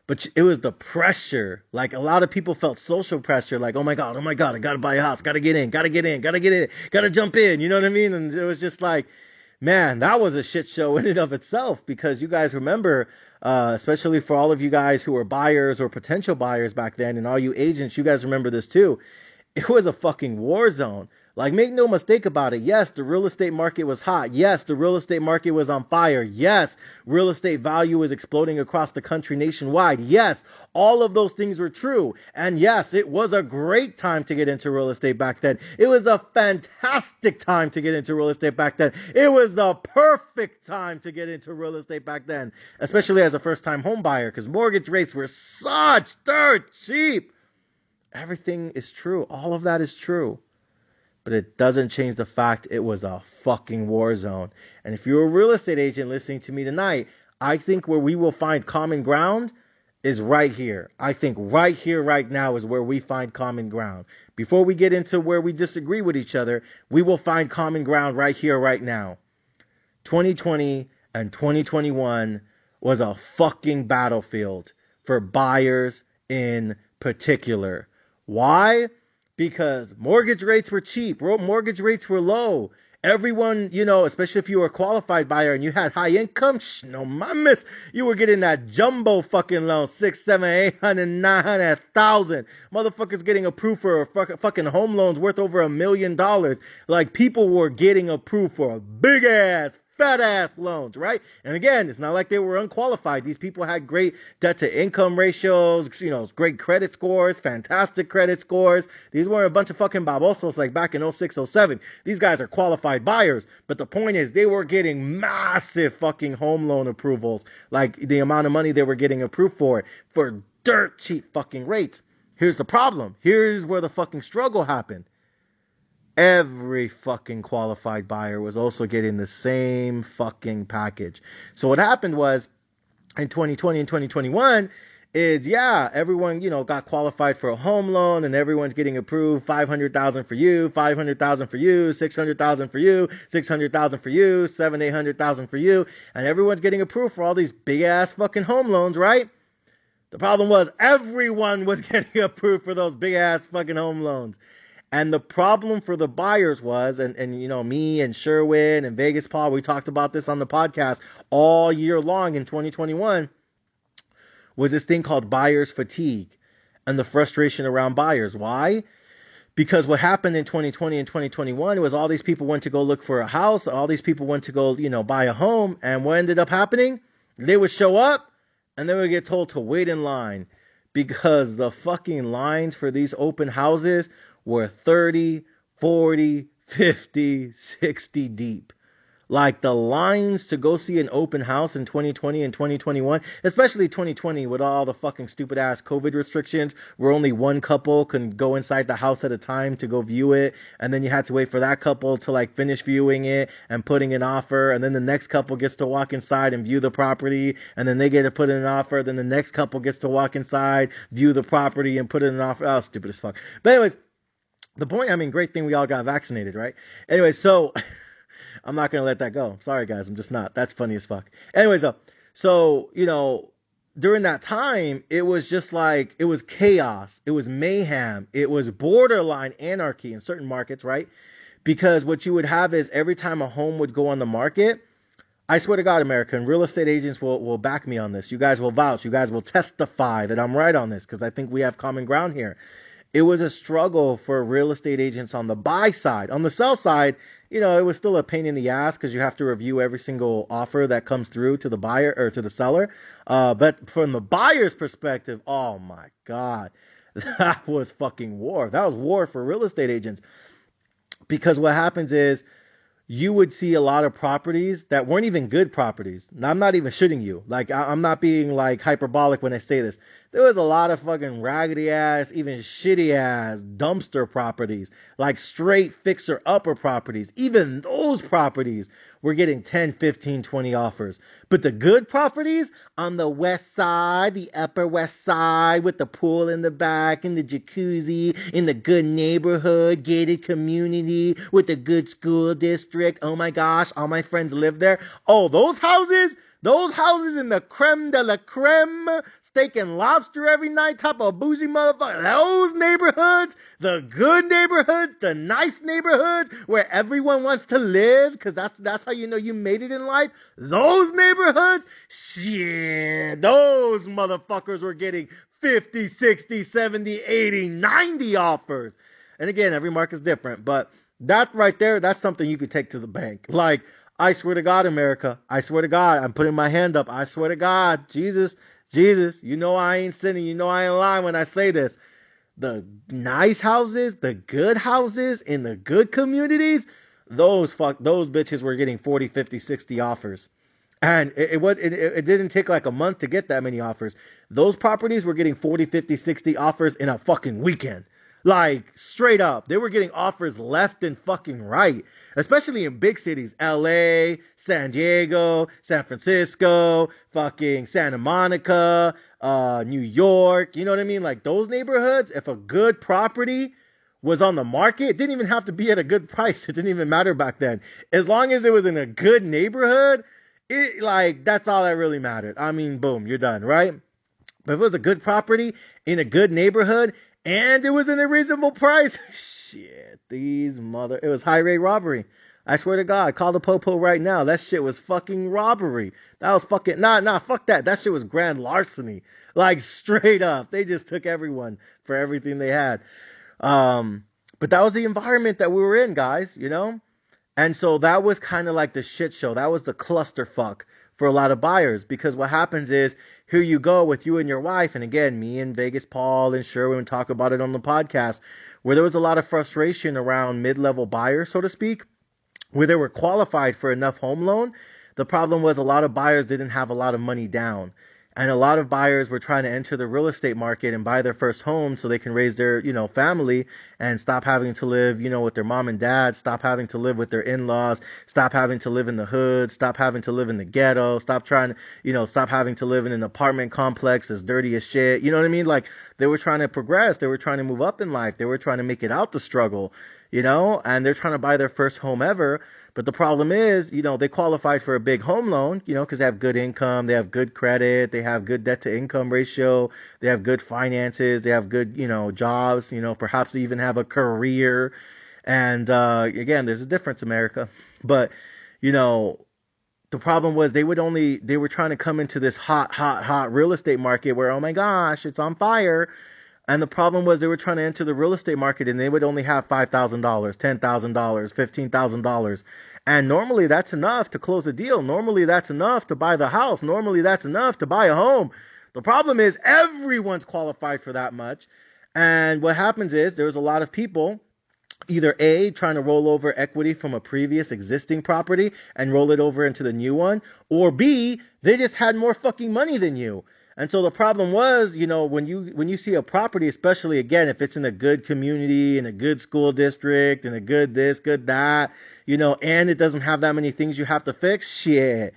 [SPEAKER 1] But it was the pressure. Like a lot of people felt social pressure. Like, oh my God, I got to buy a house. Got to get in, got to jump in. You know what I mean? And it was just like, man, that was a shit show in and of itself, because you guys remember, especially for all of you guys who were buyers or potential buyers back then, and all you agents, you guys remember this too. It was a fucking war zone. Like, make no mistake about it. Yes, the real estate market was hot. Yes, the real estate market was on fire. Yes, real estate value was exploding across the country nationwide. Yes, all of those things were true. And yes, it was a great time to get into real estate back then. It was a fantastic time to get into real estate back then. It was the perfect time to get into real estate back then, especially as a first-time home buyer, because mortgage rates were such dirt cheap. Everything is true. All of that is true. But it doesn't change the fact it was a fucking war zone. And if you're a real estate agent listening to me tonight, I think where we will find common ground is right here. I think right here, right now is where we find common ground. Before we get into where we disagree with each other, we will find common ground right here, right now. 2020 and 2021 was a fucking battlefield for buyers in particular. Why? Because mortgage rates were cheap. Mortgage rates were low. Everyone, especially if you were a qualified buyer and you had high income, no mames, you were getting that jumbo fucking loan, 6, 7, 800, 900,000. Motherfuckers getting approved for fucking home loans worth over $1 million. Like, people were getting approved for big ass, fat ass loans, right? And again, it's not like they were unqualified. These people had great debt to income ratios, great credit scores, fantastic credit scores. These weren't a bunch of fucking babosos like back in 06, 07. These guys are qualified buyers. But the point is, they were getting massive fucking home loan approvals, like the amount of money they were getting approved for dirt cheap fucking rates. Here's the problem. Here's where the fucking struggle happened. Every fucking qualified buyer was also getting the same fucking package. So what happened was, in 2020 and 2021, is, everyone, got qualified for a home loan, and everyone's getting approved. 500,000 for you, 500,000 for you, 600,000 for you, 600,000 for you, 800,000 for you, and everyone's getting approved for all these big ass fucking home loans, right? The problem was, everyone was getting approved for those big ass fucking home loans. And the problem for the buyers was, and me and Sherwin and Vegas Paul, we talked about this on the podcast all year long in 2021, was this thing called buyer's fatigue and the frustration around buyers. Why? Because what happened in 2020 and 2021 was all these people went to go look for a house, all these people went to go, buy a home, and what ended up happening? They would show up and they would get told to wait in line, because the fucking lines for these open houses were 30, 40, 50, 60 deep. Like, the lines to go see an open house in 2020 and 2021, especially 2020 with all the fucking stupid ass COVID restrictions, where only one couple can go inside the house at a time to go view it, and then you had to wait for that couple to finish viewing it and putting an offer, and then the next couple gets to walk inside and view the property, and then they get to put in an offer, then the next couple gets to walk inside, view the property, and put in an offer. Oh, stupid as fuck. But anyways, the point, great thing we all got vaccinated, right? Anyway, so I'm not going to let that go. Sorry, guys. I'm just not. That's funny as fuck. Anyways, so, during that time, it was just like, it was chaos. It was mayhem. It was borderline anarchy in certain markets, right? Because what you would have is, every time a home would go on the market, I swear to God, America, and real estate agents will back me on this. You guys will vouch. You guys will testify that I'm right on this, because I think we have common ground here. It was a struggle for real estate agents on the buy side. On the sell side, it was still a pain in the ass because you have to review every single offer that comes through to the buyer or to the seller. But from the buyer's perspective, oh my God, that was fucking war. That was war for real estate agents. Because what happens is you would see a lot of properties that weren't even good properties. Now, I'm not even shitting you. Like, I'm not being like hyperbolic when I say this. There was a lot of fucking raggedy ass, even shitty ass dumpster properties, like straight fixer upper properties. Even those properties were getting 10, 15, 20 offers. But the good properties on the west side, the upper west side, with the pool in the back and the jacuzzi, in the good neighborhood, gated community, with the good school district. Oh my gosh, all my friends live there. Oh, those houses in the creme de la creme, steak and lobster every night, type of bougie motherfucker. Those neighborhoods, the good neighborhoods, the nice neighborhoods where everyone wants to live, because that's how you know you made it in life. Those neighborhoods, shit, those motherfuckers were getting 50, 60, 70, 80, 90 offers. And again, every market's different, but that right there, that's something you could take to the bank. Like, I swear to God, America, I swear to God, I'm putting my hand up. I swear to God, Jesus, you know I ain't sinning. You know I ain't lying when I say this. The nice houses, the good houses in the good communities, those bitches were getting 40, 50, 60 offers. And it didn't take like a month to get that many offers. Those properties were getting 40, 50, 60 offers in a fucking weekend. Like, straight up. They were getting offers left and fucking right. Especially in big cities. LA, San Diego, San Francisco, fucking Santa Monica, New York. You know what I mean? Like, those neighborhoods, if a good property was on the market, it didn't even have to be at a good price. It didn't even matter back then. As long as it was in a good neighborhood, that's all that really mattered. I mean, boom, you're done, right? But if it was a good property in a good neighborhood, and it was in a reasonable price, shit, it was high rate robbery. I swear to God, call the popo right now. That shit was fucking robbery. That was fucking, fuck that. That shit was grand larceny. Like, straight up. They just took everyone for everything they had. But that was the environment that we were in, guys, And so that was kind of like the shit show. That was the clusterfuck for a lot of buyers, because what happens is, here you go with you and your wife, and again, me and Vegas Paul and Sherwin talk about it on the podcast, where there was a lot of frustration around mid-level buyers, so to speak, where they were qualified for enough home loan. The problem was a lot of buyers didn't have a lot of money down. And a lot of buyers were trying to enter the real estate market and buy their first home so they can raise their, family and stop having to live, with their mom and dad, stop having to live with their in-laws, stop having to live in the hood, stop having to live in the ghetto, stop having to live in an apartment complex as dirty as shit. You know what I mean? Like, they were trying to progress. They were trying to move up in life. They were trying to make it out the struggle, and they're trying to buy their first home ever. But the problem is, they qualified for a big home loan, because they have good income, they have good credit, they have good debt to income ratio, they have good finances, they have good, jobs, perhaps they even have a career. And, again, there's a difference, America. But, the problem was they were trying to come into this hot real estate market where, oh my gosh, it's on fire. And the problem was they were trying to enter the real estate market and they would only have $5,000, $10,000, $15,000. And normally that's enough to close a deal. Normally that's enough to buy the house. Normally that's enough to buy a home. The problem is everyone's qualified for that much. And what happens is there's a lot of people either A, trying to roll over equity from a previous existing property and roll it over into the new one, or B, they just had more fucking money than you. And so the problem was, when you see a property, especially again, if it's in a good community, in a good school district, in a good this, good that, and it doesn't have that many things you have to fix, shit,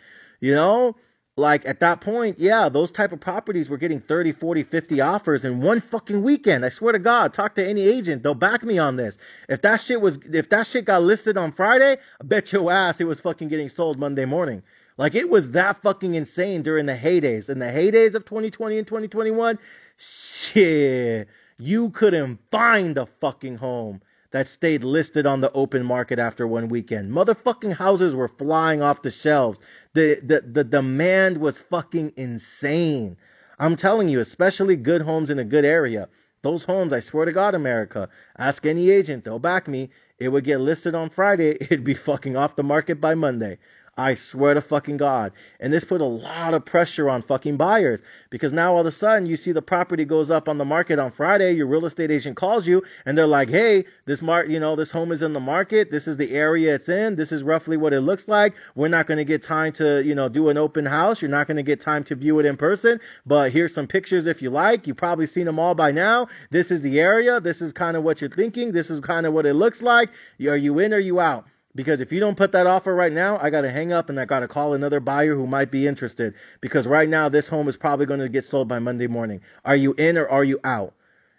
[SPEAKER 1] like at that point, yeah, those type of properties were getting 30, 40, 50 offers in one fucking weekend. I swear to God, talk to any agent. They'll back me on this. If that shit got listed on Friday, I bet your ass it was fucking getting sold Monday morning. Like, it was that fucking insane during the heydays. In the heydays of 2020 and 2021, shit, you couldn't find a fucking home that stayed listed on the open market after one weekend. Motherfucking houses were flying off the shelves. The demand was fucking insane. I'm telling you, especially good homes in a good area. Those homes, I swear to God, America, ask any agent, they'll back me. It would get listed on Friday. It'd be fucking off the market by Monday. I swear to fucking God. And this put a lot of pressure on fucking buyers because now all of a sudden you see the property goes up on the market on Friday. Your real estate agent calls you and they're like, hey, this this home is in the market. This is the area it's in. This is roughly what it looks like. We're not going to get time to, do an open house. You're not going to get time to view it in person, but here's some pictures if you like. You've probably seen them all by now. This is the area. This is kind of what you're thinking. This is kind of what it looks like. Are you in or are you out? Because if you don't put that offer right now, I got to hang up and I got to call another buyer who might be interested. Because right now, this home is probably going to get sold by Monday morning. Are you in or are you out?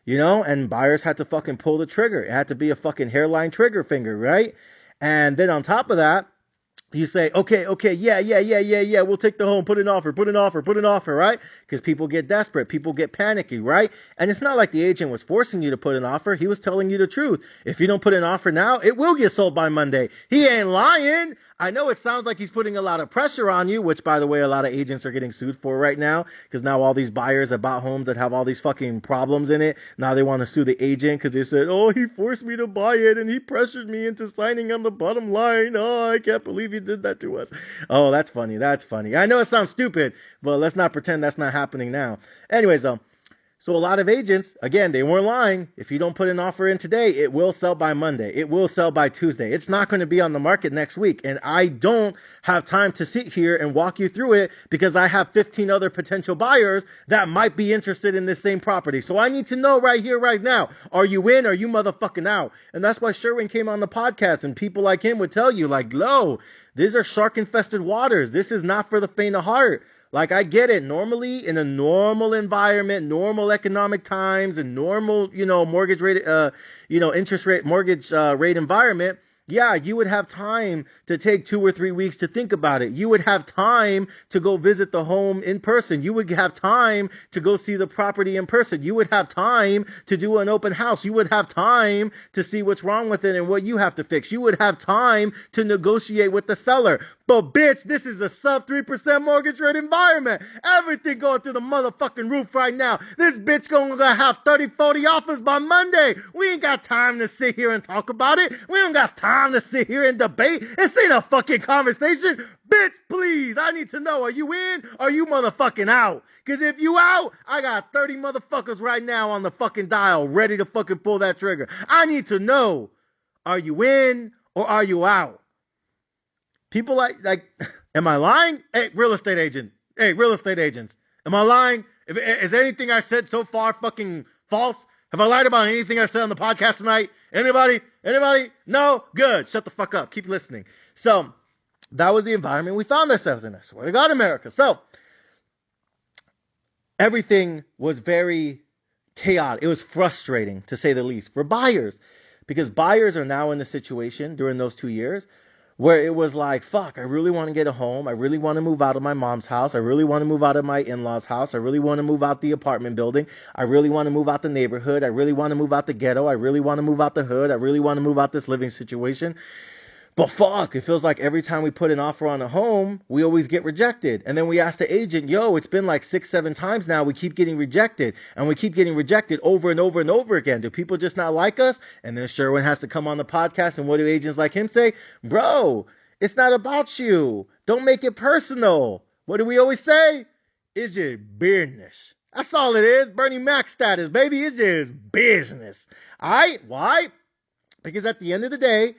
[SPEAKER 1] And buyers had to fucking pull the trigger. It had to be a fucking hairline trigger finger, right? And then on top of that, you say, okay, yeah, we'll take the home, put an offer, right? Because people get desperate, people get panicky, right? And it's not like the agent was forcing you to put an offer. He was telling you the truth. If you don't put an offer now, it will get sold by Monday. He ain't lying. I know it sounds like he's putting a lot of pressure on you, which, by the way, a lot of agents are getting sued for right now, because now all these buyers that bought homes that have all these fucking problems in it, now they want to sue the agent because they said, oh, he forced me to buy it and he pressured me into signing on the bottom line. Oh, I can't believe he did that to us. Oh, that's funny. I know it sounds stupid, but let's not pretend that's not happening now. Anyways, so a lot of agents, again, they weren't lying. If you don't put an offer in today, it will sell by Monday. It will sell by Tuesday. It's not going to be on the market next week. And I don't have time to sit here and walk you through it because I have 15 other potential buyers that might be interested in this same property. So I need to know right here, right now, are you in or are you motherfucking out? And that's why Sherwin came on the podcast and people like him would tell you, like, "Lo, these are shark-infested waters. This is not for the faint of heart." Like, I get it. Normally, in a normal environment, normal economic times, and normal, mortgage rate, interest rate, mortgage rate environment, yeah, you would have time to take 2 or 3 weeks to think about it. You would have time to go visit the home in person. You would have time to go see the property in person. You would have time to do an open house. You would have time to see what's wrong with it and what you have to fix. You would have time to negotiate with the seller. But bitch, this is a sub 3% mortgage rate environment. Everything going through the motherfucking roof right now. This bitch gonna have 30, 40 offers by Monday. We ain't got time to sit here and talk about it. We don't got time to sit here and debate. This ain't a fucking conversation. Bitch, please, I need to know, are you in or are you motherfucking out? Because if you out, I got 30 motherfuckers right now on the fucking dial ready to fucking pull that trigger. I need to know, are you in or are you out? People like, am I lying? Hey, real estate agents. Am I lying? Is anything I said so far fucking false? Have I lied about anything I said on the podcast tonight? Anybody? No? Good. Shut the fuck up. Keep listening. So, that was the environment we found ourselves in. I swear to God, America. So, everything was very chaotic. It was frustrating, to say the least, for buyers. Because buyers are now in the situation during those 2 years where it was like, fuck, I really want to get a home. I really want to move out of my mom's house. I really want to move out of my in-laws' house. I really want to move out the apartment building. I really want to move out the neighborhood. I really want to move out the ghetto. I really want to move out the hood. I really want to move out this living situation. But fuck, it feels like every time we put an offer on a home, we always get rejected. And then we ask the agent, yo, it's been like 6, 7 times now. We keep getting rejected. And we keep getting rejected over and over and over again. Do people just not like us? And then Sherwin has to come on the podcast. And what do agents like him say? Bro, it's not about you. Don't make it personal. What do we always say? It's just business. That's all it is. Bernie Mac status, baby. It's just business. All right? Why? Because at the end of the day,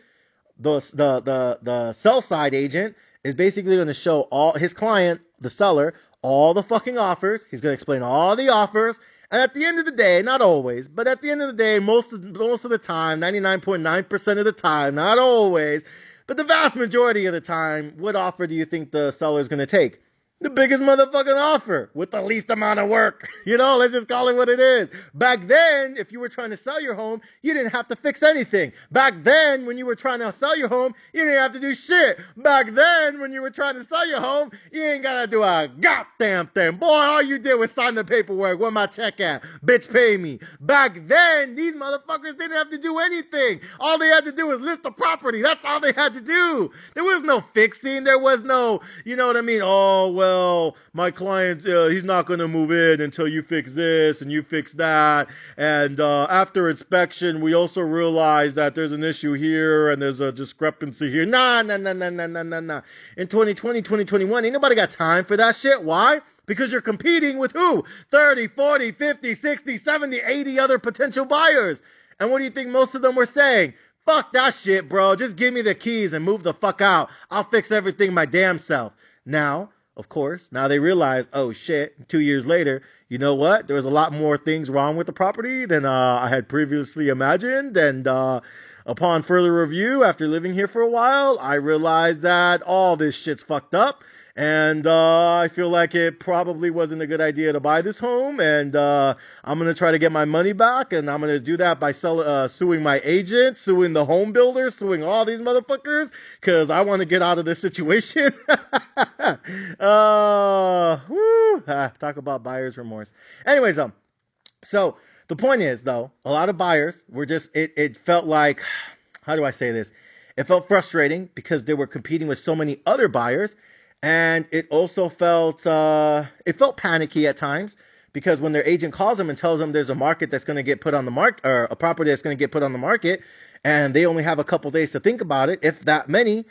[SPEAKER 1] the sell side agent is basically going to show all his client, the seller, all the fucking offers. He's going to explain all the offers. And at the end of the day, not always, but at the end of the day, most of the time, 99.9% of the time, not always, but the vast majority of the time, what offer do you think the seller is going to take? The biggest motherfucking offer with the least amount of work. Let's just call it what it is. Back then, if you were trying to sell your home, you didn't have to fix anything. Back then, when you were trying to sell your home, you didn't have to do shit. Back then, when you were trying to sell your home, you ain't gotta do a goddamn thing. Boy, all you did was sign the paperwork. Where my check at? Bitch, pay me. Back then, these motherfuckers didn't have to do anything. All they had to do was list the property. That's all they had to do. There was no fixing. There was no, you know what I mean? Oh, well, well, my client, he's not going to move in until you fix this and you fix that. And after inspection, we also realized that there's an issue here and there's a discrepancy here. Nah. In 2020, 2021, ain't nobody got time for that shit. Why? Because you're competing with who? 30, 40, 50, 60, 70, 80 other potential buyers. And what do you think most of them were saying? Fuck that shit, bro. Just give me the keys and move the fuck out. I'll fix everything my damn self. Now, of course, now they realize, oh shit, 2 years later, you know what? There was a lot more things wrong with the property than I had previously imagined. And upon further review, after living here for a while, I realized that all this shit's fucked up. And I feel like it probably wasn't a good idea to buy this home. And I'm going to try to get my money back. And I'm going to do that by suing my agent, suing the home builder, suing all these motherfuckers. Because I want to get out of this situation. Talk about buyer's remorse. Anyways, so the point is, though, a lot of buyers were just, it felt like, how do I say this? It felt frustrating because they were competing with so many other buyers. And it also felt panicky at times because when their agent calls them and tells them there's a market that's going to get put on the market, or a property that's going to get put on the market, and they only have a couple days to think about it, if that many,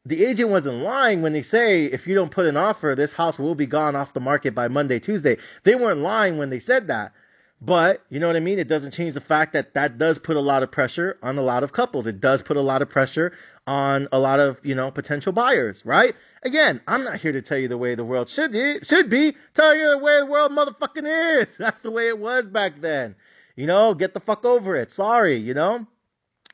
[SPEAKER 1] the agent wasn't lying when they say, if you don't put an offer, this house will be gone off the market by Monday, Tuesday. They weren't lying when they said that. But, you know what I mean? It doesn't change the fact that that does put a lot of pressure on a lot of couples. It does put a lot of pressure on a lot of, potential buyers, right? Again, I'm not here to tell you the way the world should be. Tell you the way the world motherfucking is. That's the way it was back then. Get the fuck over it. Sorry,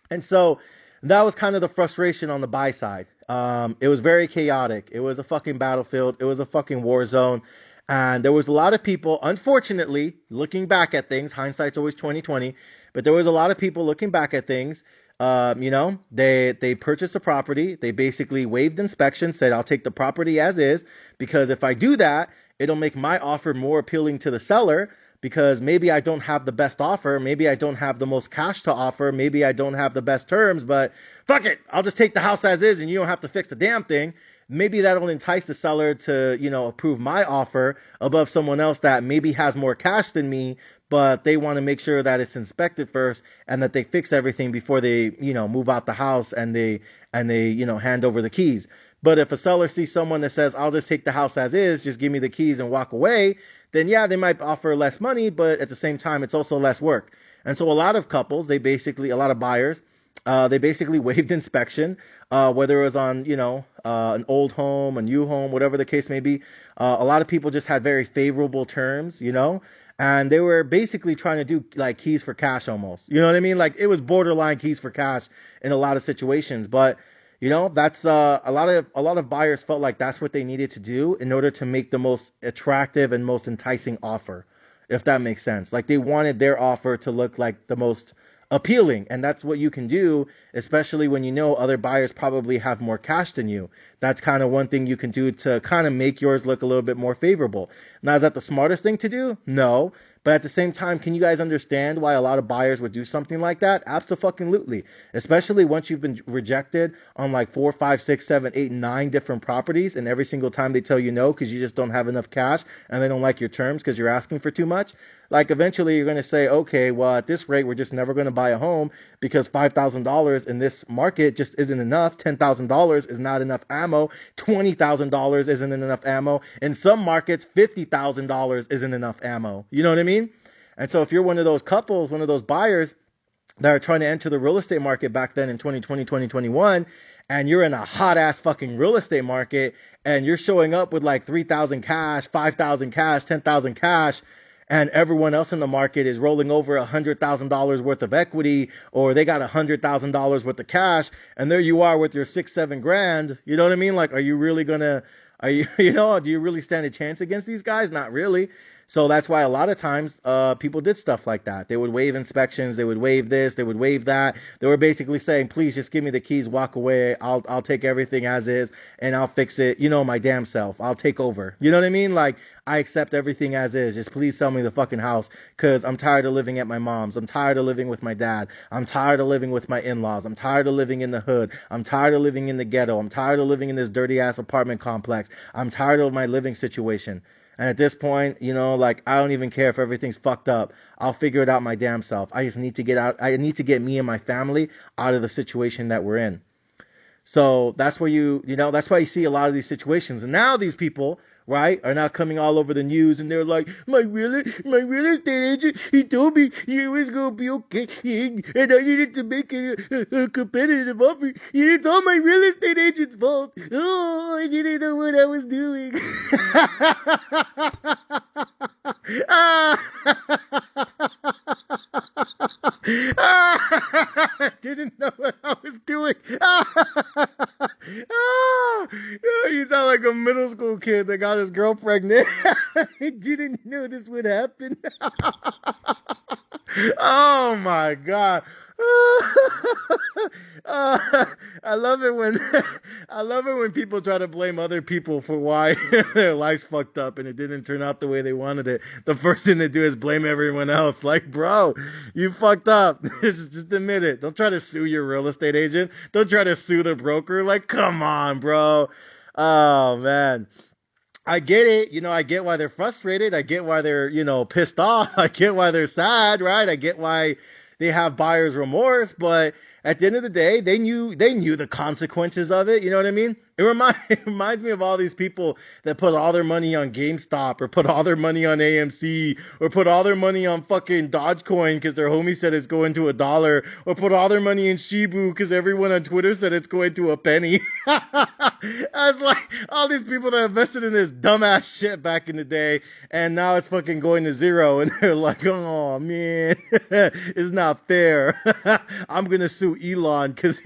[SPEAKER 1] And so that was kind of the frustration on the buy side. It was very chaotic. It was a fucking battlefield. It was a fucking war zone. And there was a lot of people, unfortunately, looking back at things. Hindsight's always 20/20, but there was a lot of people looking back at things. They purchased a property. They basically waived inspection, said, I'll take the property as is, because if I do that, it'll make my offer more appealing to the seller, because maybe I don't have the best offer. Maybe I don't have the most cash to offer. Maybe I don't have the best terms, but fuck it. I'll just take the house as is and you don't have to fix the damn thing. Maybe that'll entice the seller to, approve my offer above someone else that maybe has more cash than me, but they want to make sure that it's inspected first and that they fix everything before they, move out the house and they hand over the keys. But if a seller sees someone that says, I'll just take the house as is, just give me the keys and walk away, then yeah, they might offer less money, but at the same time, it's also less work. And so a lot of couples, a lot of buyers, they basically waived inspection, whether it was on, an old home, a new home, whatever the case may be. A lot of people just had very favorable terms, and they were basically trying to do like keys for cash almost. You know what I mean? Like it was borderline keys for cash in a lot of situations. But, that's a lot of buyers felt like that's what they needed to do in order to make the most attractive and most enticing offer, if that makes sense. Like they wanted their offer to look like the most appealing. And that's what you can do, especially when other buyers probably have more cash than you. That's kind of one thing you can do to kind of make yours look a little bit more favorable. Now, is that the smartest thing to do? No. But at the same time, can you guys understand why a lot of buyers would do something like that? Absolutely. Especially once you've been rejected on like 4, 5, 6, 7, 8, 9 different properties, and every single time they tell you no because you just don't have enough cash and they don't like your terms because you're asking for too much. Like eventually you're going to say, okay, well at this rate we're just never going to buy a home because $5,000 in this market just isn't enough. $10,000 is not enough ammo. $20,000 isn't enough ammo. In some markets, $50,000 isn't enough ammo. You know what I mean? And so if you're one of those couples, one of those buyers that are trying to enter the real estate market back then in 2020, 2021, and you're in a hot ass fucking real estate market and you're showing up with like 3,000 cash, 5,000 cash, 10,000 cash, and everyone else in the market is rolling over $100,000 worth of equity, or they got $100,000 worth of cash, and there you are with your 6-7 grand. You know what I mean? Like, are you really gonna, do you really stand a chance against these guys? Not really. So that's why a lot of times people did stuff like that. They would waive inspections, they would waive this, they would waive that. They were basically saying, please just give me the keys, walk away. I'll take everything as is and I'll fix it, my damn self. I'll take over. You know what I mean? Like, I accept everything as is. Just please sell me the fucking house because I'm tired of living at my mom's. I'm tired of living with my dad. I'm tired of living with my in-laws. I'm tired of living in the hood. I'm tired of living in the ghetto. I'm tired of living in this dirty ass apartment complex. I'm tired of my living situation. And at this point, like, I don't even care if everything's fucked up. I'll figure it out my damn self. I just need to get out. I need to get me and my family out of the situation that we're in. So that's where that's why you see a lot of these situations. And now these people, right, are now coming all over the news and they're like, my real estate agent, he told me it was going to be okay and I needed to make a competitive offer. It's all my real estate agent's fault. Oh, I didn't know what I was doing. I didn't know what I was doing. You sound like a middle school kid that got his girl pregnant. I didn't know this would happen. Oh my God. I love it when people try to blame other people for why their life's fucked up and it didn't turn out the way they wanted it. The first thing they do is blame everyone else. Like, bro, you fucked up. Just admit it. Don't try to sue your real estate agent. Don't try to sue the broker. Like, come on, bro. Oh man. I get it. I get why they're frustrated. I get why they're, pissed off. I get why they're sad, right? I get why they have buyer's remorse, but at the end of the day, they knew the consequences of it. You know what I mean? It reminds me of all these people that put all their money on GameStop or put all their money on AMC or put all their money on fucking Dogecoin because their homie said it's going to $1 or put all their money in Shibu because everyone on Twitter said it's going to a penny. I was like, all these people that invested in this dumbass shit back in the day and now it's fucking going to zero and they're like, oh man, it's not fair. I'm going to sue Elon because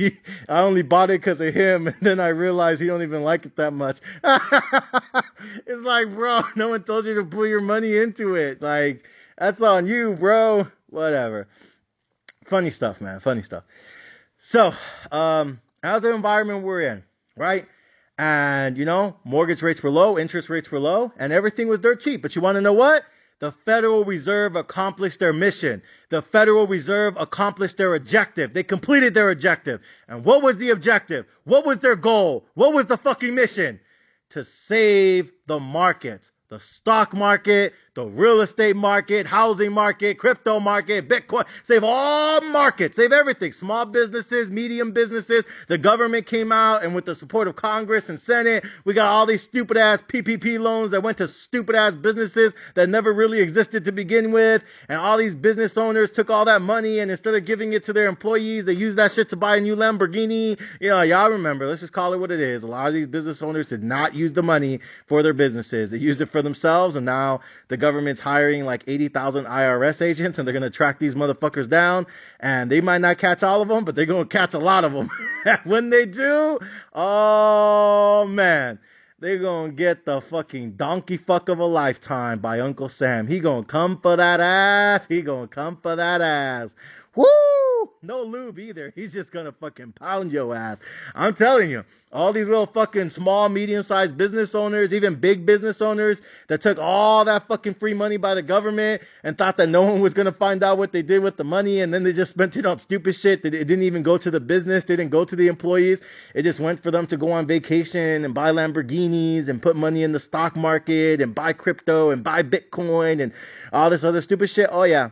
[SPEAKER 1] I only bought it because of him and then I realized he don't even like it that much. It's like, bro, no one told you to put your money into it. Like, that's on you, bro. Whatever. Funny stuff, man. Funny stuff. So, how's the environment we're in, right? And, mortgage rates were low, interest rates were low, and everything was dirt cheap. But you want to know what? The Federal Reserve accomplished their mission. The Federal Reserve accomplished their objective. They completed their objective. And what was the objective? What was their goal? What was the fucking mission? To save the markets. The stock market, the real estate market, housing market, crypto market, Bitcoin. Save all markets. Save everything. Small businesses, medium businesses. The government came out and with the support of Congress and Senate, we got all these stupid ass PPP loans that went to stupid ass businesses that never really existed to begin with. And all these business owners took all that money and instead of giving it to their employees, they used that shit to buy a new Lamborghini. Y'all remember. Let's just call it what it is. A lot of these business owners did not use the money for their businesses. They used it for themselves, and now the government's hiring like 80,000 IRS agents, and they're going to track these motherfuckers down, and they might not catch all of them, but they're going to catch a lot of them. When they do, oh man, they're going to get the fucking donkey fuck of a lifetime by Uncle Sam. He going to come for that ass. He going to come for that ass. Woo! No lube either. He's just gonna fucking pound your ass. I'm telling you, all these little fucking small, medium-sized business owners, even big business owners that took all that fucking free money by the government and thought that no one was gonna find out what they did with the money, and then they just spent it on stupid shit. It didn't even go to the business. They didn't go to the employees. It just went for them to go on vacation and buy Lamborghinis and put money in the stock market and buy crypto and buy Bitcoin and all this other stupid shit. Oh yeah.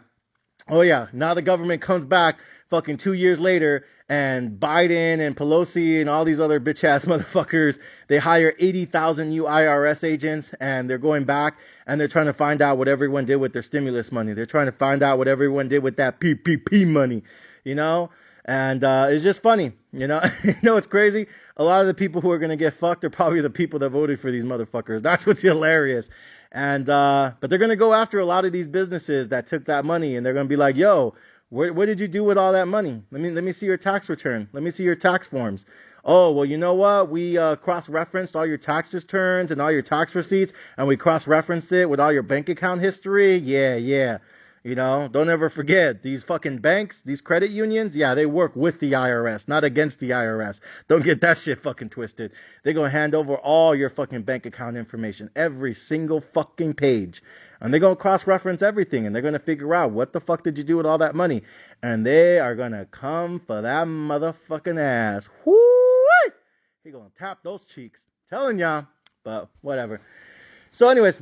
[SPEAKER 1] Now the government comes back fucking 2 years later and Biden and Pelosi and all these other bitch ass motherfuckers, they hire 80,000 new IRS agents and they're going back and they're trying to find out what everyone did with their stimulus money. They're trying to find out what everyone did with that PPP money, and it's just funny, it's crazy. A lot of the people who are going to get fucked are probably the people that voted for these motherfuckers. That's what's hilarious. And, but they're going to go after a lot of these businesses that took that money and they're going to be like, yo, What did you do with all that money? Let me see your tax return. Let me see your tax forms. Oh, well, you know what? We cross-referenced all your tax returns and all your tax receipts, and we cross-referenced it with all your bank account history. Yeah. You know, don't ever forget, these fucking banks, these credit unions, yeah, they work with the IRS, not against the IRS. Don't get that shit fucking twisted. They're going to hand over all your fucking bank account information, every single fucking page. And they're going to cross-reference everything, and they're going to figure out what the fuck did you do with all that money. And they are going to come for that motherfucking ass. Whoo! He's going to tap those cheeks. Telling y'all, but whatever. So anyways,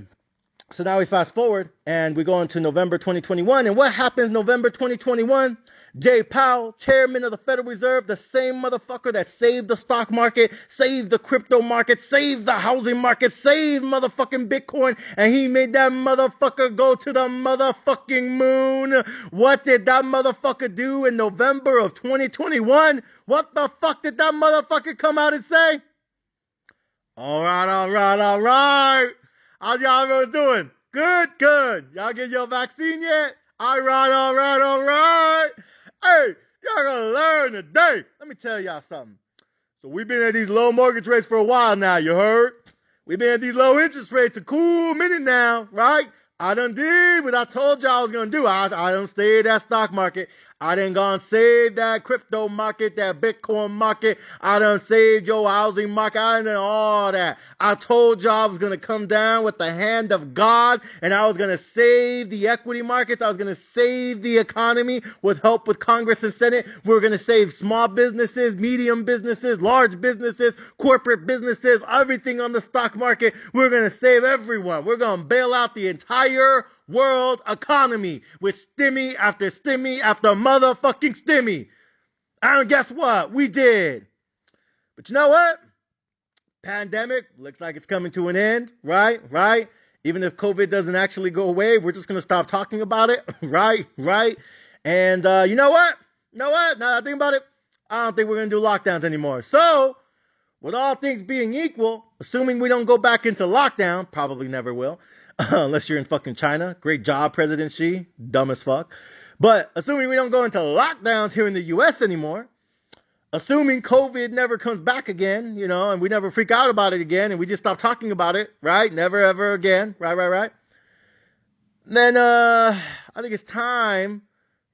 [SPEAKER 1] so now we fast forward and we go into November 2021. And what happens November 2021? Jay Powell, chairman of the Federal Reserve, the same motherfucker that saved the stock market, saved the crypto market, saved the housing market, saved motherfucking Bitcoin, and he made that motherfucker go to the motherfucking moon. What did that motherfucker do in November of 2021? What the fuck did that motherfucker come out and say? All right. How y'all doing? Good. Y'all get your vaccine yet? All right. Hey, y'all gonna learn today. Let me tell y'all something. So we've been at these low mortgage rates for a while now, you heard? We've been at these low interest rates a cool minute now, right? I done did what I told y'all I was gonna do. I done stayed that stock market. I done gone save that crypto market, that Bitcoin market. I done saved your housing market. I done all that. I told y'all I was going to come down with the hand of God and I was going to save the equity markets. I was going to save the economy with help with Congress and Senate. We were going to save small businesses, medium businesses, large businesses, corporate businesses, everything on the stock market. We're going to save everyone. We're going to bail out the entire world economy with stimmy after motherfucking stimmy. And guess what? We did. But you know what? Pandemic looks like it's coming to an end, right? Even if COVID doesn't actually go away, we're just going to stop talking about it, right? And you know what? Now that I think about it, I don't think we're going to do lockdowns anymore. So, with all things being equal, assuming we don't go back into lockdown, probably never will, unless you're in fucking China. Great job, President Xi. Dumb as fuck. But assuming we don't go into lockdowns here in the U.S. anymore, assuming COVID never comes back again, you know, and we never freak out about it again, and we just stop talking about it, right? Never, ever again. Right. Then, I think it's time,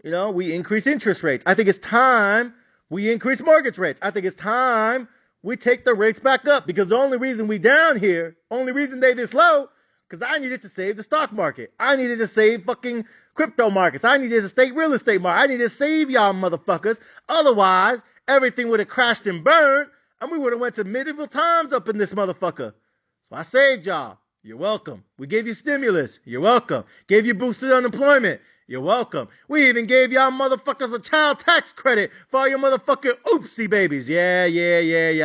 [SPEAKER 1] you know, we increase interest rates. I think it's time we increase mortgage rates. I think it's time we take the rates back up, because the only reason we down here, only reason they this low, because I needed to save the stock market. I needed to save fucking crypto markets. I needed to save real estate market. I needed to save y'all motherfuckers. Otherwise, everything would have crashed and burned, and we would have went to medieval times up in this motherfucker. So I saved y'all. You're welcome. We gave you stimulus. You're welcome. Gave you boosted unemployment. You're welcome. We even gave y'all motherfuckers a child tax credit for all your motherfucking oopsie babies. Yeah.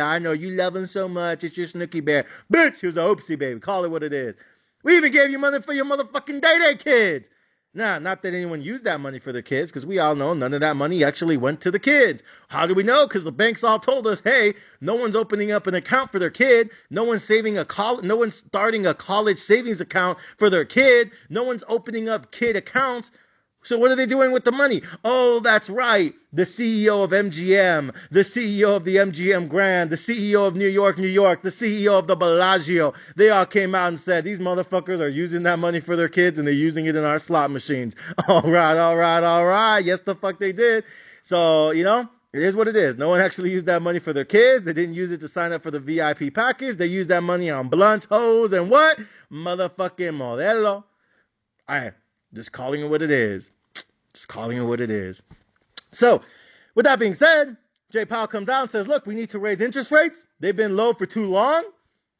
[SPEAKER 1] I know you love them so much. It's your Snooki Bear. Bitch, he was a oopsie baby. Call it what it is. We even gave you money for your motherfucking day kids. Nah, not that anyone used that money for their kids, because we all know none of that money actually went to the kids. How do we know? Because the banks all told us, hey, no one's opening up an account for their kid. No one's starting a college savings account for their kid. No one's opening up kid accounts. So what are they doing with the money? Oh, that's right. The CEO of MGM, the CEO of the MGM Grand, the CEO of New York, the CEO of the Bellagio. They all came out and said, these motherfuckers are using that money for their kids and they're using it in our slot machines. All right. Yes, the fuck they did. So, you know, it is what it is. No one actually used that money for their kids. They didn't use it to sign up for the VIP package. They used that money on blunts, hoes, and what? Motherfucking modelo. All right. Just calling it what it is. So, with that being said, Jay Powell comes out and says, look, we need to raise interest rates. They've been low for too long.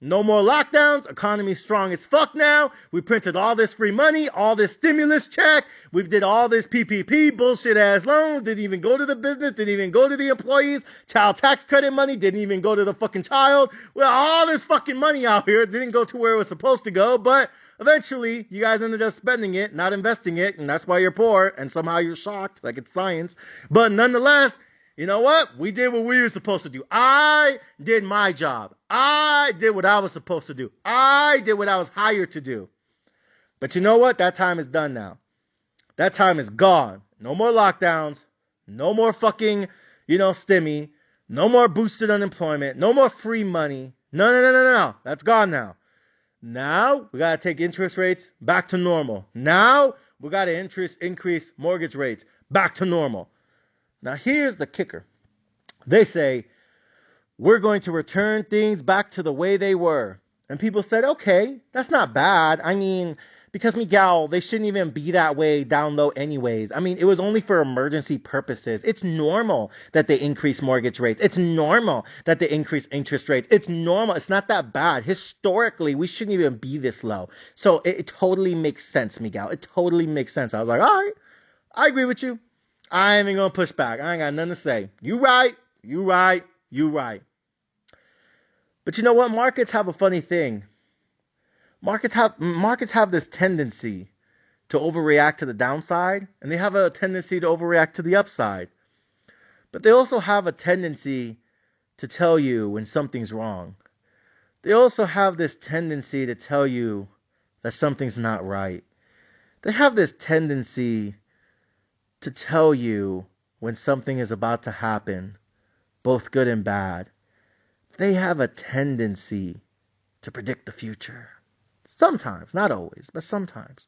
[SPEAKER 1] No more lockdowns. Economy's strong as fuck now. We printed all this free money, all this stimulus check. We did all this PPP bullshit ass loans. Didn't even go to the business. Didn't even go to the employees. Child tax credit money didn't even go to the fucking child. Well, all this fucking money out here didn't go to where it was supposed to go, but eventually, you guys ended up spending it, not investing it, and that's why you're poor, and somehow you're shocked, like it's science. But nonetheless, you know what? We did what we were supposed to do. I did my job. I did what I was supposed to do. I did what I was hired to do. But you know what? That time is done now. That time is gone. No more lockdowns. No more fucking, stimmy. No more boosted unemployment. No more free money. No. That's gone now. Now, we got to take interest rates back to normal. Now, we got to increase mortgage rates back to normal. Now, here's the kicker. They say, we're going to return things back to the way they were. And people said, okay, that's not bad. I mean, because Miguel, they shouldn't even be that way down low anyways. I mean, it was only for emergency purposes. It's normal that they increase mortgage rates. It's normal that they increase interest rates. It's normal. It's not that bad. Historically, we shouldn't even be this low. So it totally makes sense, Miguel. It totally makes sense. I was like, all right, I agree with you. I ain't even going to push back. I ain't got nothing to say. You right. But you know what? Markets have a funny thing. Markets have this tendency to overreact to the downside, and they have a tendency to overreact to the upside. But they also have a tendency to tell you when something's wrong. They also have this tendency to tell you that something's not right. They have this tendency to tell you when something is about to happen, both good and bad. They have a tendency to predict the future. Sometimes, not always, but sometimes.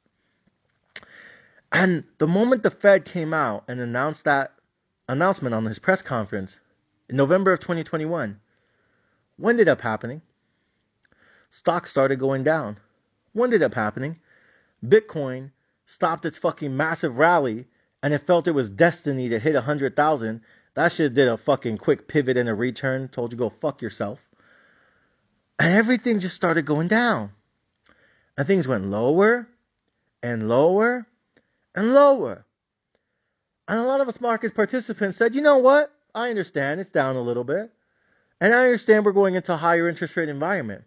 [SPEAKER 1] And the moment the Fed came out and announced that announcement on his press conference in November of 2021, what ended up happening? Stocks started going down. What ended up happening? Bitcoin stopped its fucking massive rally and it felt it was destiny to hit 100,000. That shit did a fucking quick pivot and a return. Told you go fuck yourself. And everything just started going down. And things went lower and lower and lower. And a lot of us market participants said, you know what? I understand it's down a little bit. And I understand we're going into a higher interest rate environment.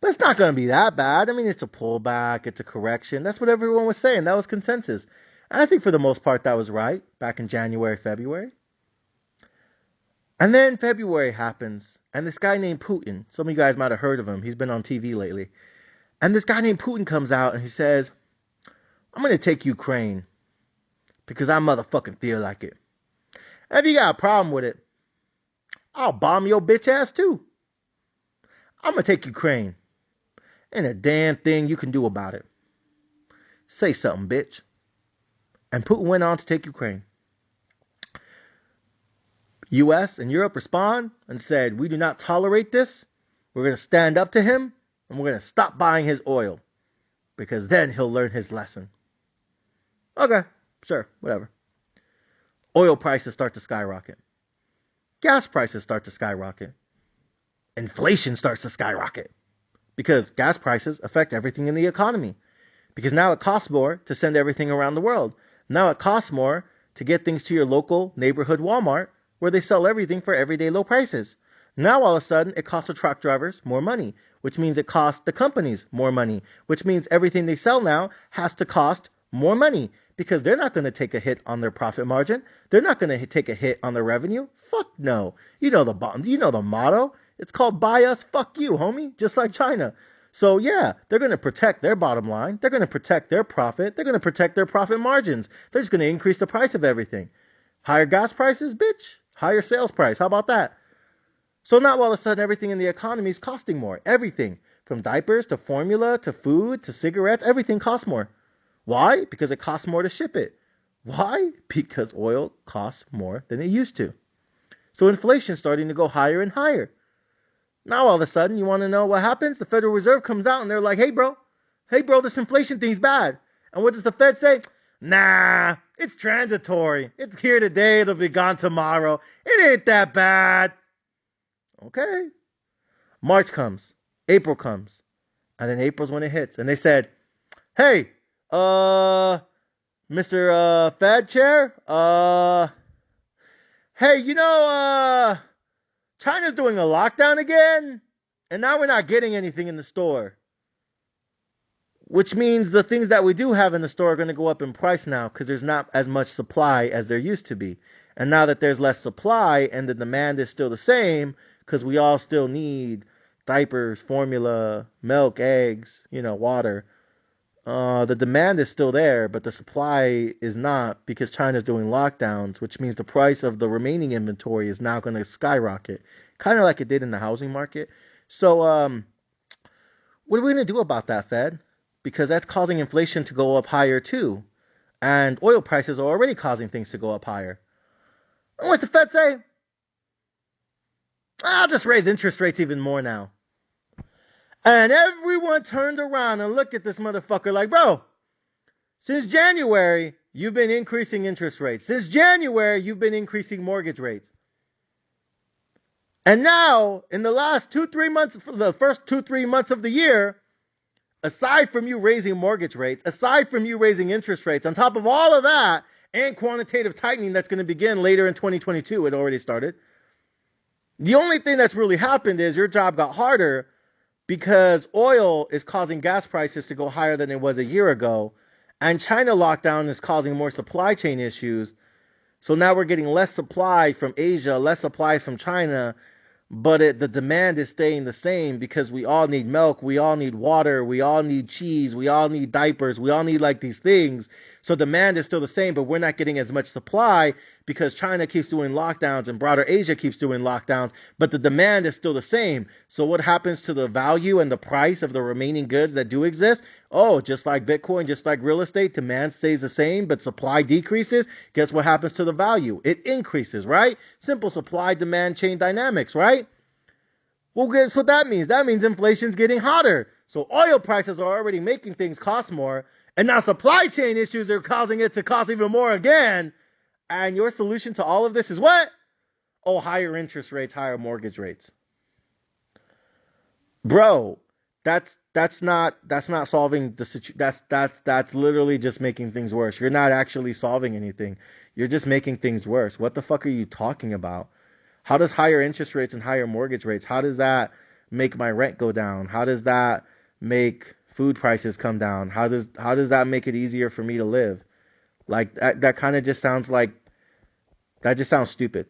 [SPEAKER 1] But it's not going to be that bad. I mean, it's a pullback. It's a correction. That's what everyone was saying. That was consensus. And I think for the most part that was right back in January, February. And then February happens. And this guy named Putin, some of you guys might have heard of him. He's been on TV lately. And this guy named Putin comes out and he says, I'm going to take Ukraine because I motherfucking feel like it. And if you got a problem with it, I'll bomb your bitch ass too. I'm going to take Ukraine. Ain't a damn thing you can do about it. Say something, bitch. And Putin went on to take Ukraine. U.S. and Europe respond and said, we do not tolerate this. We're going to stand up to him. And we're going to stop buying his oil. Because then he'll learn his lesson. Okay, sure, whatever. Oil prices start to skyrocket. Gas prices start to skyrocket. Inflation starts to skyrocket. Because gas prices affect everything in the economy. Because now it costs more to send everything around the world. Now it costs more to get things to your local neighborhood Walmart where they sell everything for everyday low prices. Now all of a sudden it costs the truck drivers more money, which means it costs the companies more money, which means everything they sell now has to cost more money because they're not going to take a hit on their profit margin. They're not going to take a hit on their revenue. Fuck no. You know the motto. It's called buy us, fuck you, homie, just like China. So yeah, they're going to protect their bottom line. They're going to protect their profit. They're going to protect their profit margins. They're just going to increase the price of everything. Higher gas prices, bitch. Higher sales price. How about that? So now all of a sudden everything in the economy is costing more. Everything. From diapers to formula to food to cigarettes, everything costs more. Why? Because it costs more to ship it. Why? Because oil costs more than it used to. So inflation's starting to go higher and higher. Now all of a sudden, you want to know what happens? The Federal Reserve comes out and they're like, hey bro, this inflation thing's bad. And what does the Fed say? Nah, it's transitory. It's here today, it'll be gone tomorrow. It ain't that bad. Okay. March comes. April comes. And then April's when it hits. And they said, hey, Mr. Fed Chair, hey, China's doing a lockdown again, and now we're not getting anything in the store. Which means the things that we do have in the store are going to go up in price now because there's not as much supply as there used to be. And now that there's less supply and the demand is still the same because we all still need diapers, formula, milk, eggs, water. The demand is still there, but the supply is not because China's doing lockdowns, which means the price of the remaining inventory is now going to skyrocket, kind of like it did in the housing market. So, what are we going to do about that, Fed? Because that's causing inflation to go up higher too, and oil prices are already causing things to go up higher. And what's the Fed say? I'll just raise interest rates even more now. And everyone turned around and looked at this motherfucker like, bro, since January, you've been increasing interest rates. Since January, you've been increasing mortgage rates. And now, in the last 2-3 months, the first 2-3 months of the year, aside from you raising mortgage rates, aside from you raising interest rates, on top of all of that, and quantitative tightening that's going to begin later in 2022, it already started. The only thing that's really happened is your job got harder because oil is causing gas prices to go higher than it was a year ago. And China lockdown is causing more supply chain issues. So now we're getting less supply from Asia, less supplies from China, but the demand is staying the same because we all need milk, we all need water, we all need cheese, we all need diapers, we all need like these things. So demand is still the same, but we're not getting as much supply because China keeps doing lockdowns and broader Asia keeps doing lockdowns, but the demand is still the same. So what happens to the value and the price of the remaining goods that do exist? Oh, just like Bitcoin, just like real estate, demand stays the same, but supply decreases. Guess what happens to the value? It increases, right? Simple supply demand chain dynamics, right? Well, guess what that means? That means inflation's getting hotter. So oil prices are already making things cost more. And now supply chain issues are causing it to cost even more again. And your solution to all of this is what? Oh, higher interest rates, higher mortgage rates. Bro, that's not solving the situation. That's literally just making things worse. You're not actually solving anything. You're just making things worse. What the fuck are you talking about? How does higher interest rates and higher mortgage rates, how does that make my rent go down? How does that make food prices come down? How does that make it easier for me to live? Like that kind of just sounds like that just sounds stupid.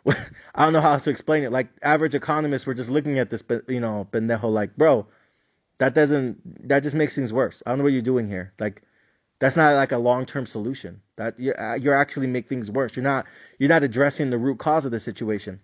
[SPEAKER 1] I don't know how else to explain it. Like average economists were just looking at this, pendejo, like, bro, that just makes things worse. I don't know what you're doing here. Like, that's not like a long-term solution. That you're actually make things worse. You're not addressing the root cause of the situation.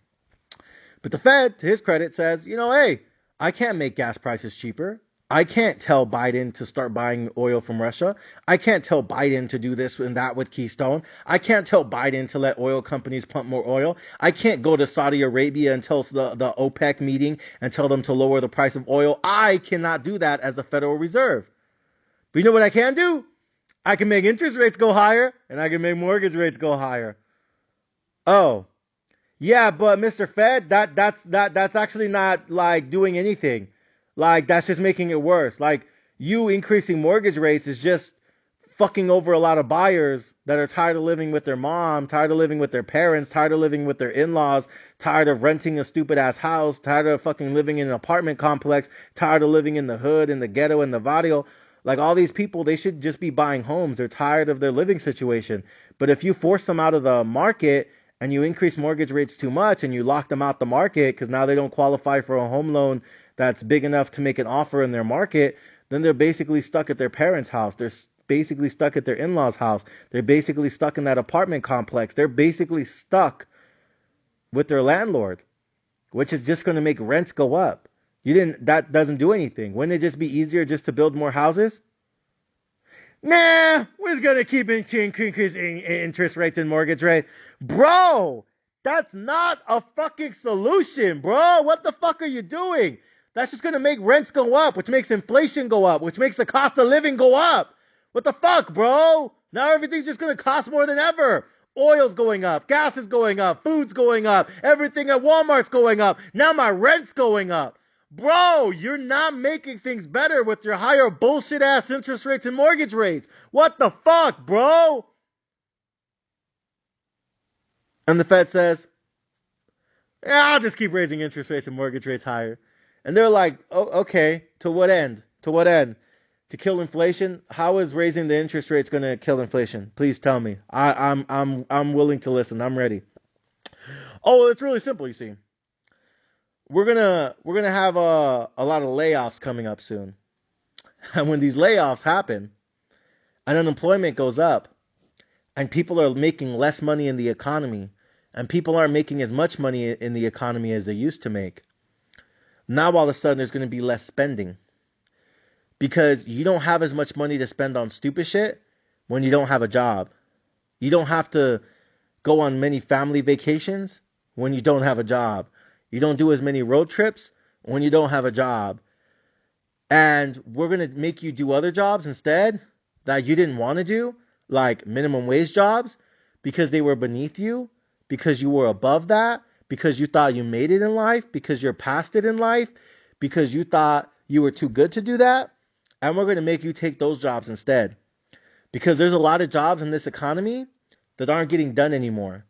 [SPEAKER 1] But the Fed, to his credit, says, hey, I can't make gas prices cheaper. I can't tell Biden to start buying oil from Russia. I can't tell Biden to do this and that with Keystone. I can't tell Biden to let oil companies pump more oil. I can't go to Saudi Arabia and tell the OPEC meeting and tell them to lower the price of oil. I cannot do that as the Federal Reserve. But you know what I can do? I can make interest rates go higher and I can make mortgage rates go higher. Oh, yeah, but Mr. Fed, that's actually not like doing anything. Like that's just making it worse. Like you increasing mortgage rates is just fucking over a lot of buyers that are tired of living with their mom, tired of living with their parents, tired of living with their in-laws, tired of renting a stupid ass house, tired of fucking living in an apartment complex, tired of living in the hood, in the ghetto, in the barrio. Like all these people, they should just be buying homes. They're tired of their living situation. But if you force them out of the market and you increase mortgage rates too much and you lock them out the market because now they don't qualify for a home loan that's big enough to make an offer in their market, then they're basically stuck at their parents' house. They're basically stuck at their in-laws' house. They're basically stuck in that apartment complex. They're basically stuck with their landlord, which is just going to make rents go up. That doesn't do anything. Wouldn't it just be easier just to build more houses? Nah, we're going to keep increasing interest rates and mortgage rate. Bro, that's not a fucking solution, bro. What the fuck are you doing? That's just going to make rents go up, which makes inflation go up, which makes the cost of living go up. What the fuck, bro? Now everything's just going to cost more than ever. Oil's going up, gas is going up, food's going up, everything at Walmart's going up. Now my rent's going up. Bro, you're not making things better with your higher bullshit ass interest rates and mortgage rates. What the fuck, bro? And the Fed says, yeah, I'll just keep raising interest rates and mortgage rates higher. And they're like, oh, okay, to what end? To what end? To kill inflation? How is raising the interest rates going to kill inflation? Please tell me. I'm willing to listen. I'm ready. Oh, it's really simple, you see. We're gonna have a lot of layoffs coming up soon. And when these layoffs happen and unemployment goes up and people are making less money in the economy and people aren't making as much money in the economy as they used to make, now all of a sudden there's going to be less spending because you don't have as much money to spend on stupid shit when you don't have a job. You don't have to go on many family vacations when you don't have a job. You don't do as many road trips when you don't have a job. And we're going to make you do other jobs instead that you didn't want to do, like minimum wage jobs, because they were beneath you, because you were above that, because you thought you made it in life, because you're past it in life, because you thought you were too good to do that. And we're going to make you take those jobs instead. Because there's a lot of jobs in this economy that aren't getting done anymore.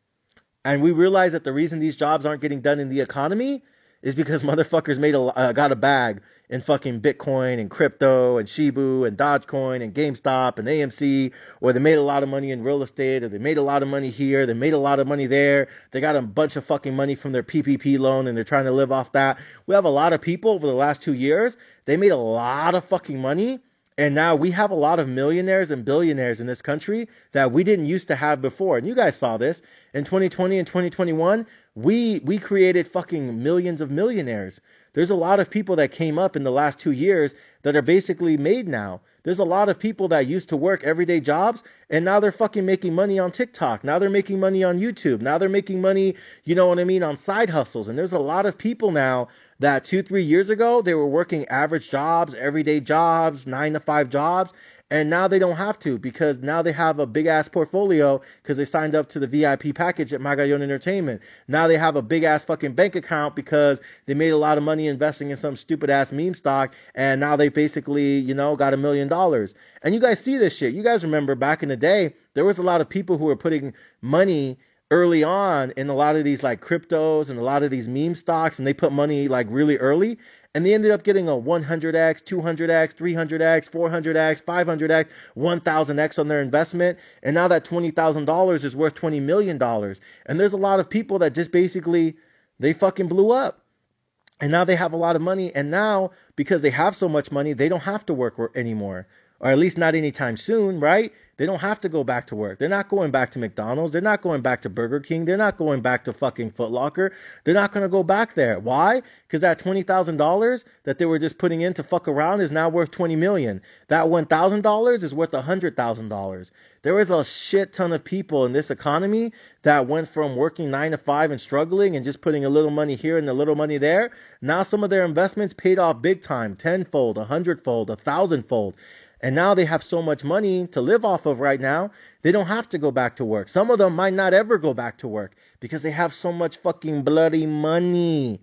[SPEAKER 1] And we realize that the reason these jobs aren't getting done in the economy is because motherfuckers got a bag in fucking Bitcoin and crypto and Shibu and Dogecoin and GameStop and AMC, or they made a lot of money in real estate, or they made a lot of money here, they made a lot of money there, they got a bunch of fucking money from their PPP loan and they're trying to live off that. We have a lot of people over the last 2 years, they made a lot of fucking money. And now we have a lot of millionaires and billionaires in this country that we didn't used to have before. And you guys saw this in 2020 and 2021. We created fucking millions of millionaires. There's a lot of people that came up in the last 2 years that are basically made now. There's a lot of people that used to work everyday jobs and now they're fucking making money on TikTok. Now they're making money on YouTube. Now they're making money, you know what I mean, on side hustles. And there's a lot of people now that 2-3 years ago, they were working average jobs, everyday jobs, 9-to-5 jobs. And now they don't have to because now they have a big ass portfolio because they signed up to the VIP package at Magallon Entertainment. Now they have a big ass fucking bank account because they made a lot of money investing in some stupid ass meme stock. And now they basically, you know, got $1 million. And you guys see this shit. You guys remember back in the day, there was a lot of people who were putting money early on in a lot of these like cryptos and a lot of these meme stocks, and they put money like really early, and they ended up getting a 100x, 200x, 300x, 400x, 500x, 1000x on their investment, and now that $20,000 is worth $20 million. And there's a lot of people that just basically, they fucking blew up. And now they have a lot of money, and now, because they have so much money, they don't have to work anymore. Or at least not anytime soon, right? They don't have to go back to work. They're not going back to McDonald's. They're not going back to Burger King. They're not going back to fucking Foot Locker. They're not going to go back there. Why? Because that $20,000 that they were just putting in to fuck around is now worth $20 million. That $1,000 is worth $100,000. There is a shit ton of people in this economy that went from working 9 to 5 and struggling and just putting a little money here and a little money there. Now some of their investments paid off big time, 10-fold, 100-fold, 1,000-fold. And now they have so much money to live off of right now, they don't have to go back to work. Some of them might not ever go back to work because they have so much fucking bloody money.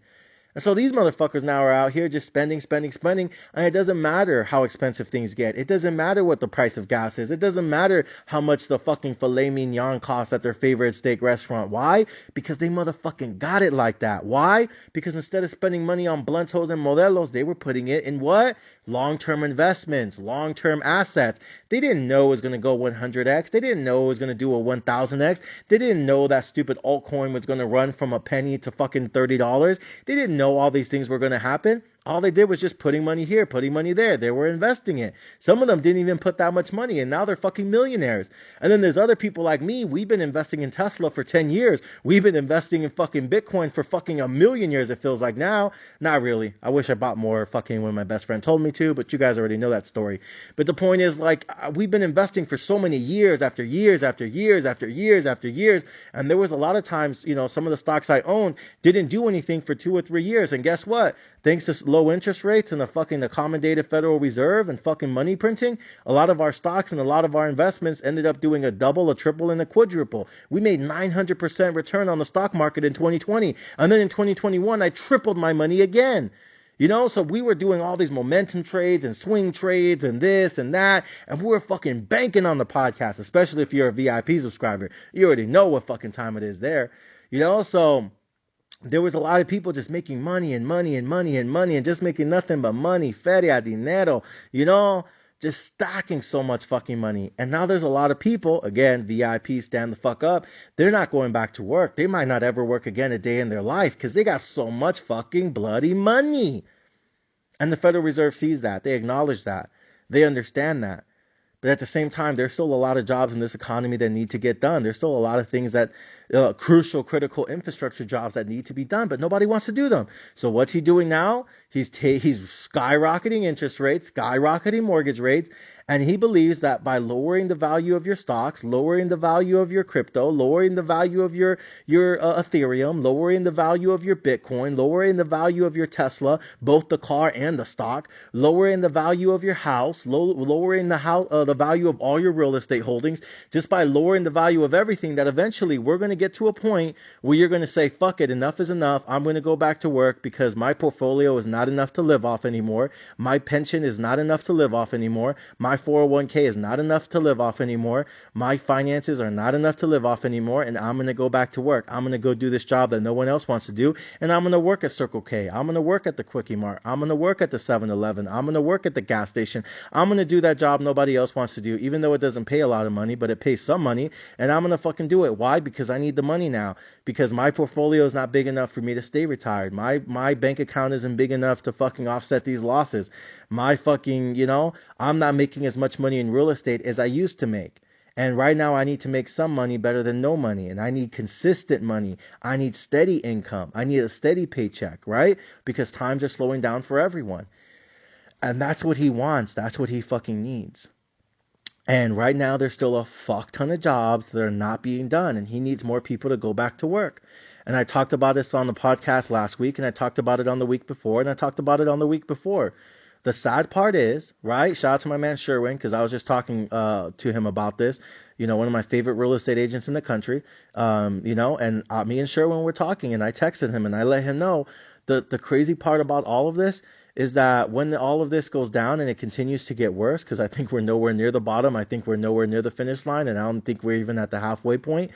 [SPEAKER 1] And so these motherfuckers now are out here just spending. And it doesn't matter how expensive things get. It doesn't matter what the price of gas is. It doesn't matter how much the fucking filet mignon costs at their favorite steak restaurant. Why? Because they motherfucking got it like that. Why? Because instead of spending money on bluntos and modelos, they were putting it in what? Long-term investments, long-term assets. They didn't know it was going to go 100x. They didn't know it was going to do a 1000x. They didn't know that stupid altcoin was going to run from a penny to fucking $30. They didn't know all these things were going to happen. All they did was just putting money here, putting money there. They were investing it. Some of them didn't even put that much money, and now they're fucking millionaires. And then there's other people like me. We've been investing in Tesla for 10 years. We've been investing in fucking Bitcoin for fucking 1,000,000 years, it feels like now. Not really. I wish I bought more fucking when my best friend told me to, but you guys already know that story. But the point is, like, we've been investing for so many years after years after years after years after years, and there was a lot of times, you know, some of the stocks I owned didn't do anything for 2 or 3 years, and guess what? Thanks to low interest rates and the fucking accommodative Federal Reserve and fucking money printing, a lot of our stocks and a lot of our investments ended up doing a double, a triple, and a quadruple. We made 900% return on the stock market in 2020. And then in 2021, I tripled my money again. You know, so we were doing all these momentum trades and swing trades and this and that, and we were fucking banking on the podcast, especially if you're a VIP subscriber. You already know what fucking time it is there. You know, so there was a lot of people just making money and money and money and money and just making nothing but money, feria, dinero, you know, just stacking so much fucking money. And now there's a lot of people, again, VIP, stand the fuck up, they're not going back to work. They might not ever work again a day in their life because they got so much fucking bloody money. And the Federal Reserve sees that. They acknowledge that. They understand that. But at the same time, there's still a lot of jobs in this economy that need to get done. There's still a lot of things that crucial, critical infrastructure jobs that need to be done, but nobody wants to do them. So what's he doing now? He's skyrocketing interest rates, skyrocketing mortgage rates, and he believes that by lowering the value of your stocks, lowering the value of your crypto, lowering the value of your Ethereum, lowering the value of your Bitcoin, lowering the value of your Tesla, both the car and the stock, lowering the value of your house, lowering the value of all your real estate holdings, just by lowering the value of everything, that eventually we're going to get to a point where you're going to say, fuck it, enough is enough. I'm going to go back to work because my portfolio is not enough to live off anymore. My pension is not enough to live off anymore. My 401k is not enough to live off anymore. My finances are not enough to live off anymore, and I'm going to go back to work. I'm going to go do this job that no one else wants to do, and I'm going to work at Circle K. I'm going to work at the Quickie Mart. I'm going to work at the 7-Eleven. I'm going to work at the gas station. I'm going to do that job nobody else wants to do, even though it doesn't pay a lot of money, but it pays some money, and I'm going to fucking do it. Why? Because I need the money now, because my portfolio is not big enough for me to stay retired. My bank account isn't big enough to fucking offset these losses. My fucking, I'm not making as much money in real estate as I used to make. And right now I need to make some money better than no money. And I need consistent money. I need steady income. I need a steady paycheck, right? Because times are slowing down for everyone. And that's what he wants. That's what he fucking needs. And right now there's still a fuck ton of jobs that are not being done. And he needs more people to go back to work. And I talked about this on the podcast last week. And I talked about it on the week before. And I talked about it on the week before. The sad part is, right? Shout out to my man Sherwin, because I was just talking to him about this. One of my favorite real estate agents in the country. And me and Sherwin were talking, and I texted him and I let him know the crazy part about all of this is that when all of this goes down and it continues to get worse, because I think we're nowhere near the bottom, I think we're nowhere near the finish line, and I don't think we're even at the halfway point,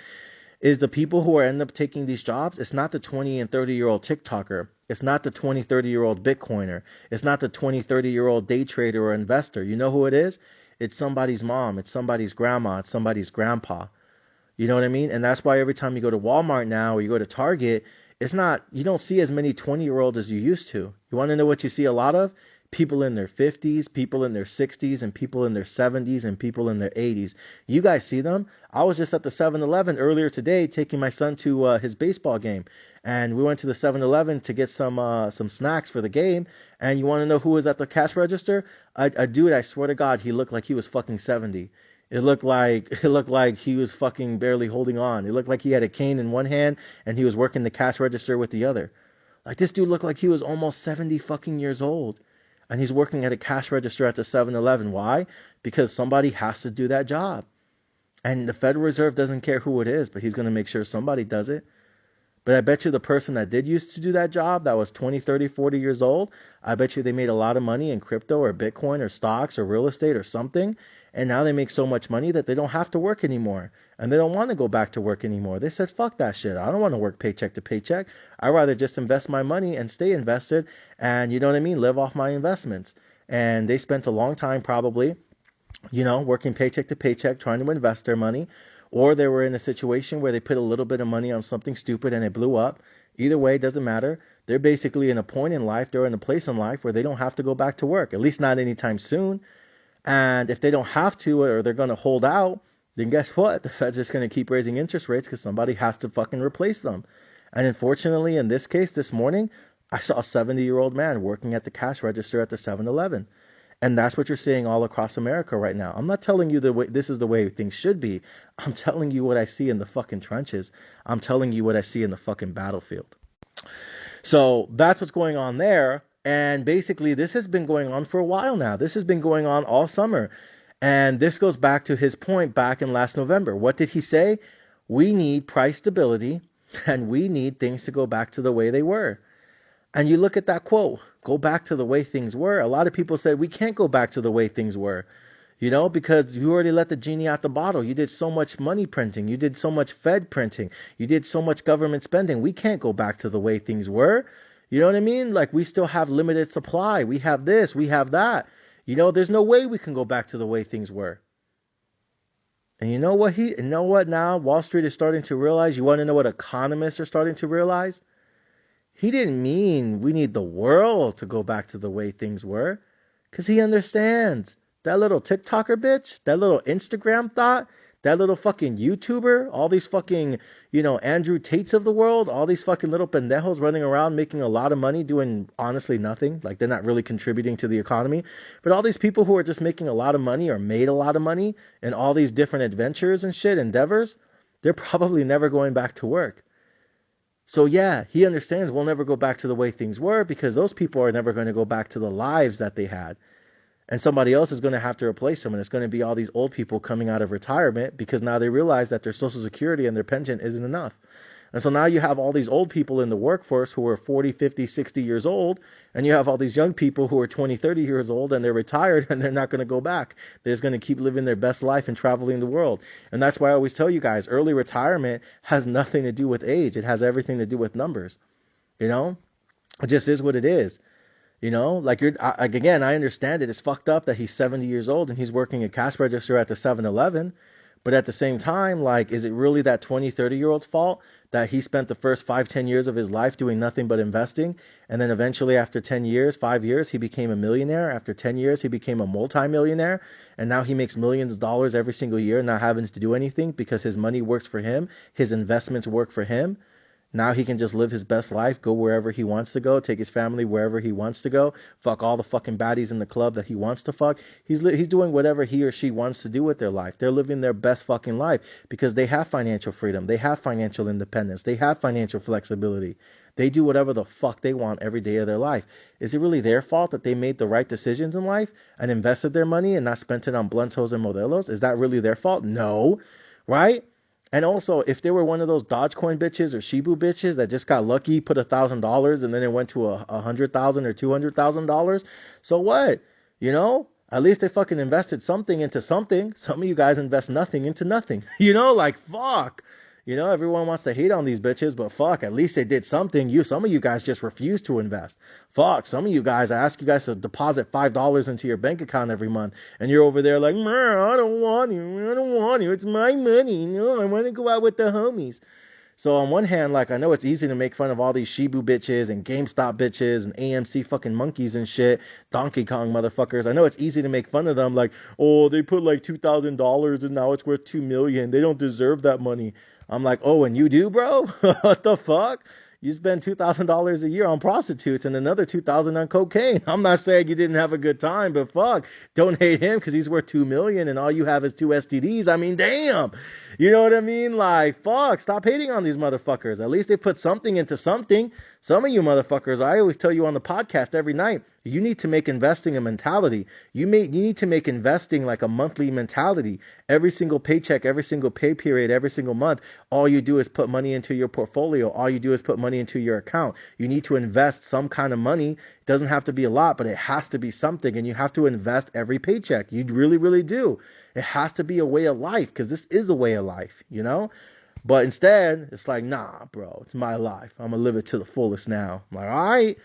[SPEAKER 1] is the people who end up taking these jobs, it's not the 20 and 30-year-old TikToker. It's not the 20, 30-year-old Bitcoiner. It's not the 20, 30-year-old day trader or investor. You know who it is? It's somebody's mom. It's somebody's grandma. It's somebody's grandpa. You know what I mean? And that's why every time you go to Walmart now or you go to Target, you don't see as many 20-year-olds as you used to. You want to know what you see a lot of? People in their 50s, people in their 60s, and people in their 70s, and people in their 80s. You guys see them? I was just at the 7-Eleven earlier today taking my son to his baseball game. And we went to the 7-Eleven to get some snacks for the game. And you want to know who was at the cash register? A dude, I swear to God, he looked like he was fucking 70. It looked like he was fucking barely holding on. It looked like he had a cane in one hand and he was working the cash register with the other. Like, this dude looked like he was almost 70 fucking years old. And he's working at a cash register at the 7-Eleven. Why? Because somebody has to do that job. And the Federal Reserve doesn't care who it is, but he's going to make sure somebody does it. But I bet you the person that did used to do that job, that was 20, 30, 40 years old, I bet you they made a lot of money in crypto or Bitcoin or stocks or real estate or something. And now they make so much money that they don't have to work anymore. And they don't want to go back to work anymore. They said, fuck that shit. I don't want to work paycheck to paycheck. I'd rather just invest my money and stay invested and, you know what I mean, live off my investments. And they spent a long time probably, working paycheck to paycheck, trying to invest their money. Or they were in a situation where they put a little bit of money on something stupid and it blew up. Either way, it doesn't matter. They're basically in a point in life, they're in a place in life where they don't have to go back to work, at least not anytime soon. And if they don't have to, or they're going to hold out, then guess what? The Fed's just going to keep raising interest rates because somebody has to fucking replace them. And unfortunately, in this case, this morning, I saw a 70-year-old man working at the cash register at the 7-Eleven. And that's what you're seeing all across America right now. I'm not telling you this is the way things should be. I'm telling you what I see in the fucking trenches. I'm telling you what I see in the fucking battlefield. So that's what's going on there. And basically, this has been going on for a while now. This has been going on all summer. And this goes back to his point back in last November. What did he say? We need price stability, and we need things to go back to the way they were. And you look at that quote, go back to the way things were. A lot of people said, we can't go back to the way things were. Because you already let the genie out the bottle. You did so much money printing. You did so much Fed printing. You did so much government spending. We can't go back to the way things were. You know what I mean? Like, we still have limited supply. We have this, we have that. There's no way we can go back to the way things were. And you know what now Wall Street is starting to realize? You want to know what economists are starting to realize? He didn't mean we need the world to go back to the way things were. Because he understands that little TikToker bitch, that little Instagram thought, that little fucking YouTuber, all these fucking, Andrew Tates of the world, all these fucking little pendejos running around making a lot of money doing honestly nothing. Like they're not really contributing to the economy. But all these people who are just making a lot of money or made a lot of money in all these different adventures and shit, endeavors, they're probably never going back to work. So yeah, he understands we'll never go back to the way things were because those people are never going to go back to the lives that they had. And somebody else is going to have to replace them. And it's going to be all these old people coming out of retirement because now they realize that their Social Security and their pension isn't enough. And so now you have all these old people in the workforce who are 40, 50, 60 years old. And you have all these young people who are 20, 30 years old and they're retired and they're not going to go back. They're just going to keep living their best life and traveling the world. And that's why I always tell you guys, early retirement has nothing to do with age. It has everything to do with numbers. It just is what it is. Like again, I understand it. It's fucked up that he's 70 years old and he's working a cash register at the 7-Eleven. But at the same time, like, is it really that 20, 30-year-old's fault that he spent the first 5, 10 years of his life doing nothing but investing? And then eventually after 10 years, 5 years, he became a millionaire. After 10 years, he became a multimillionaire. And now he makes millions of dollars every single year, not having to do anything because his money works for him. His investments work for him. Now he can just live his best life, go wherever he wants to go, take his family wherever he wants to go, fuck all the fucking baddies in the club that he wants to fuck. He's doing whatever he or she wants to do with their life. They're living their best fucking life because they have financial freedom. They have financial independence. They have financial flexibility. They do whatever the fuck they want every day of their life. Is it really their fault that they made the right decisions in life and invested their money and not spent it on bluntos and modelos? Is that really their fault? No. Right? And also, if they were one of those Dogecoin bitches or Shibu bitches that just got lucky, put $1,000 and then it went to $100,000 or $200,000, so what? At least they fucking invested something into something. Some of you guys invest nothing into nothing. Like fuck. Everyone wants to hate on these bitches, but fuck, at least they did something. Some of you guys just refuse to invest. Fuck, some of you guys, I ask you guys to deposit $5 into your bank account every month, and you're over there like, I don't want you, it's my money, I want to go out with the homies. So on one hand, like, I know it's easy to make fun of all these Shibu bitches and GameStop bitches and AMC fucking monkeys and shit, Donkey Kong motherfuckers. I know it's easy to make fun of them, like, oh, they put like $2,000 and now it's worth $2 million. They don't deserve that money. I'm like, oh, and you do, bro? What the fuck? You spend $2,000 a year on prostitutes and another $2,000 on cocaine. I'm not saying you didn't have a good time, but fuck, don't hate him because he's worth $2 million and all you have is 2 STDs. I mean, damn. You know what I mean? Like, fuck, stop hating on these motherfuckers. At least they put something into something. Some of you motherfuckers, I always tell you on the podcast every night, you need to make investing a mentality. You need to make investing like a monthly mentality. Every single paycheck, every single pay period, every single month, all you do is put money into your portfolio. All you do is put money into your account. You need to invest some kind of money. It doesn't have to be a lot, but it has to be something. And you have to invest every paycheck. You really, really do. It has to be a way of life because this is a way of life, But instead, it's like, nah, bro, it's my life. I'm going to live it to the fullest now. I'm like, all right.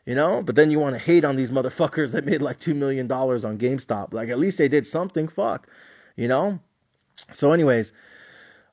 [SPEAKER 1] But then you want to hate on these motherfuckers that made like $2 million on GameStop. Like, at least they did something. Fuck. So anyways,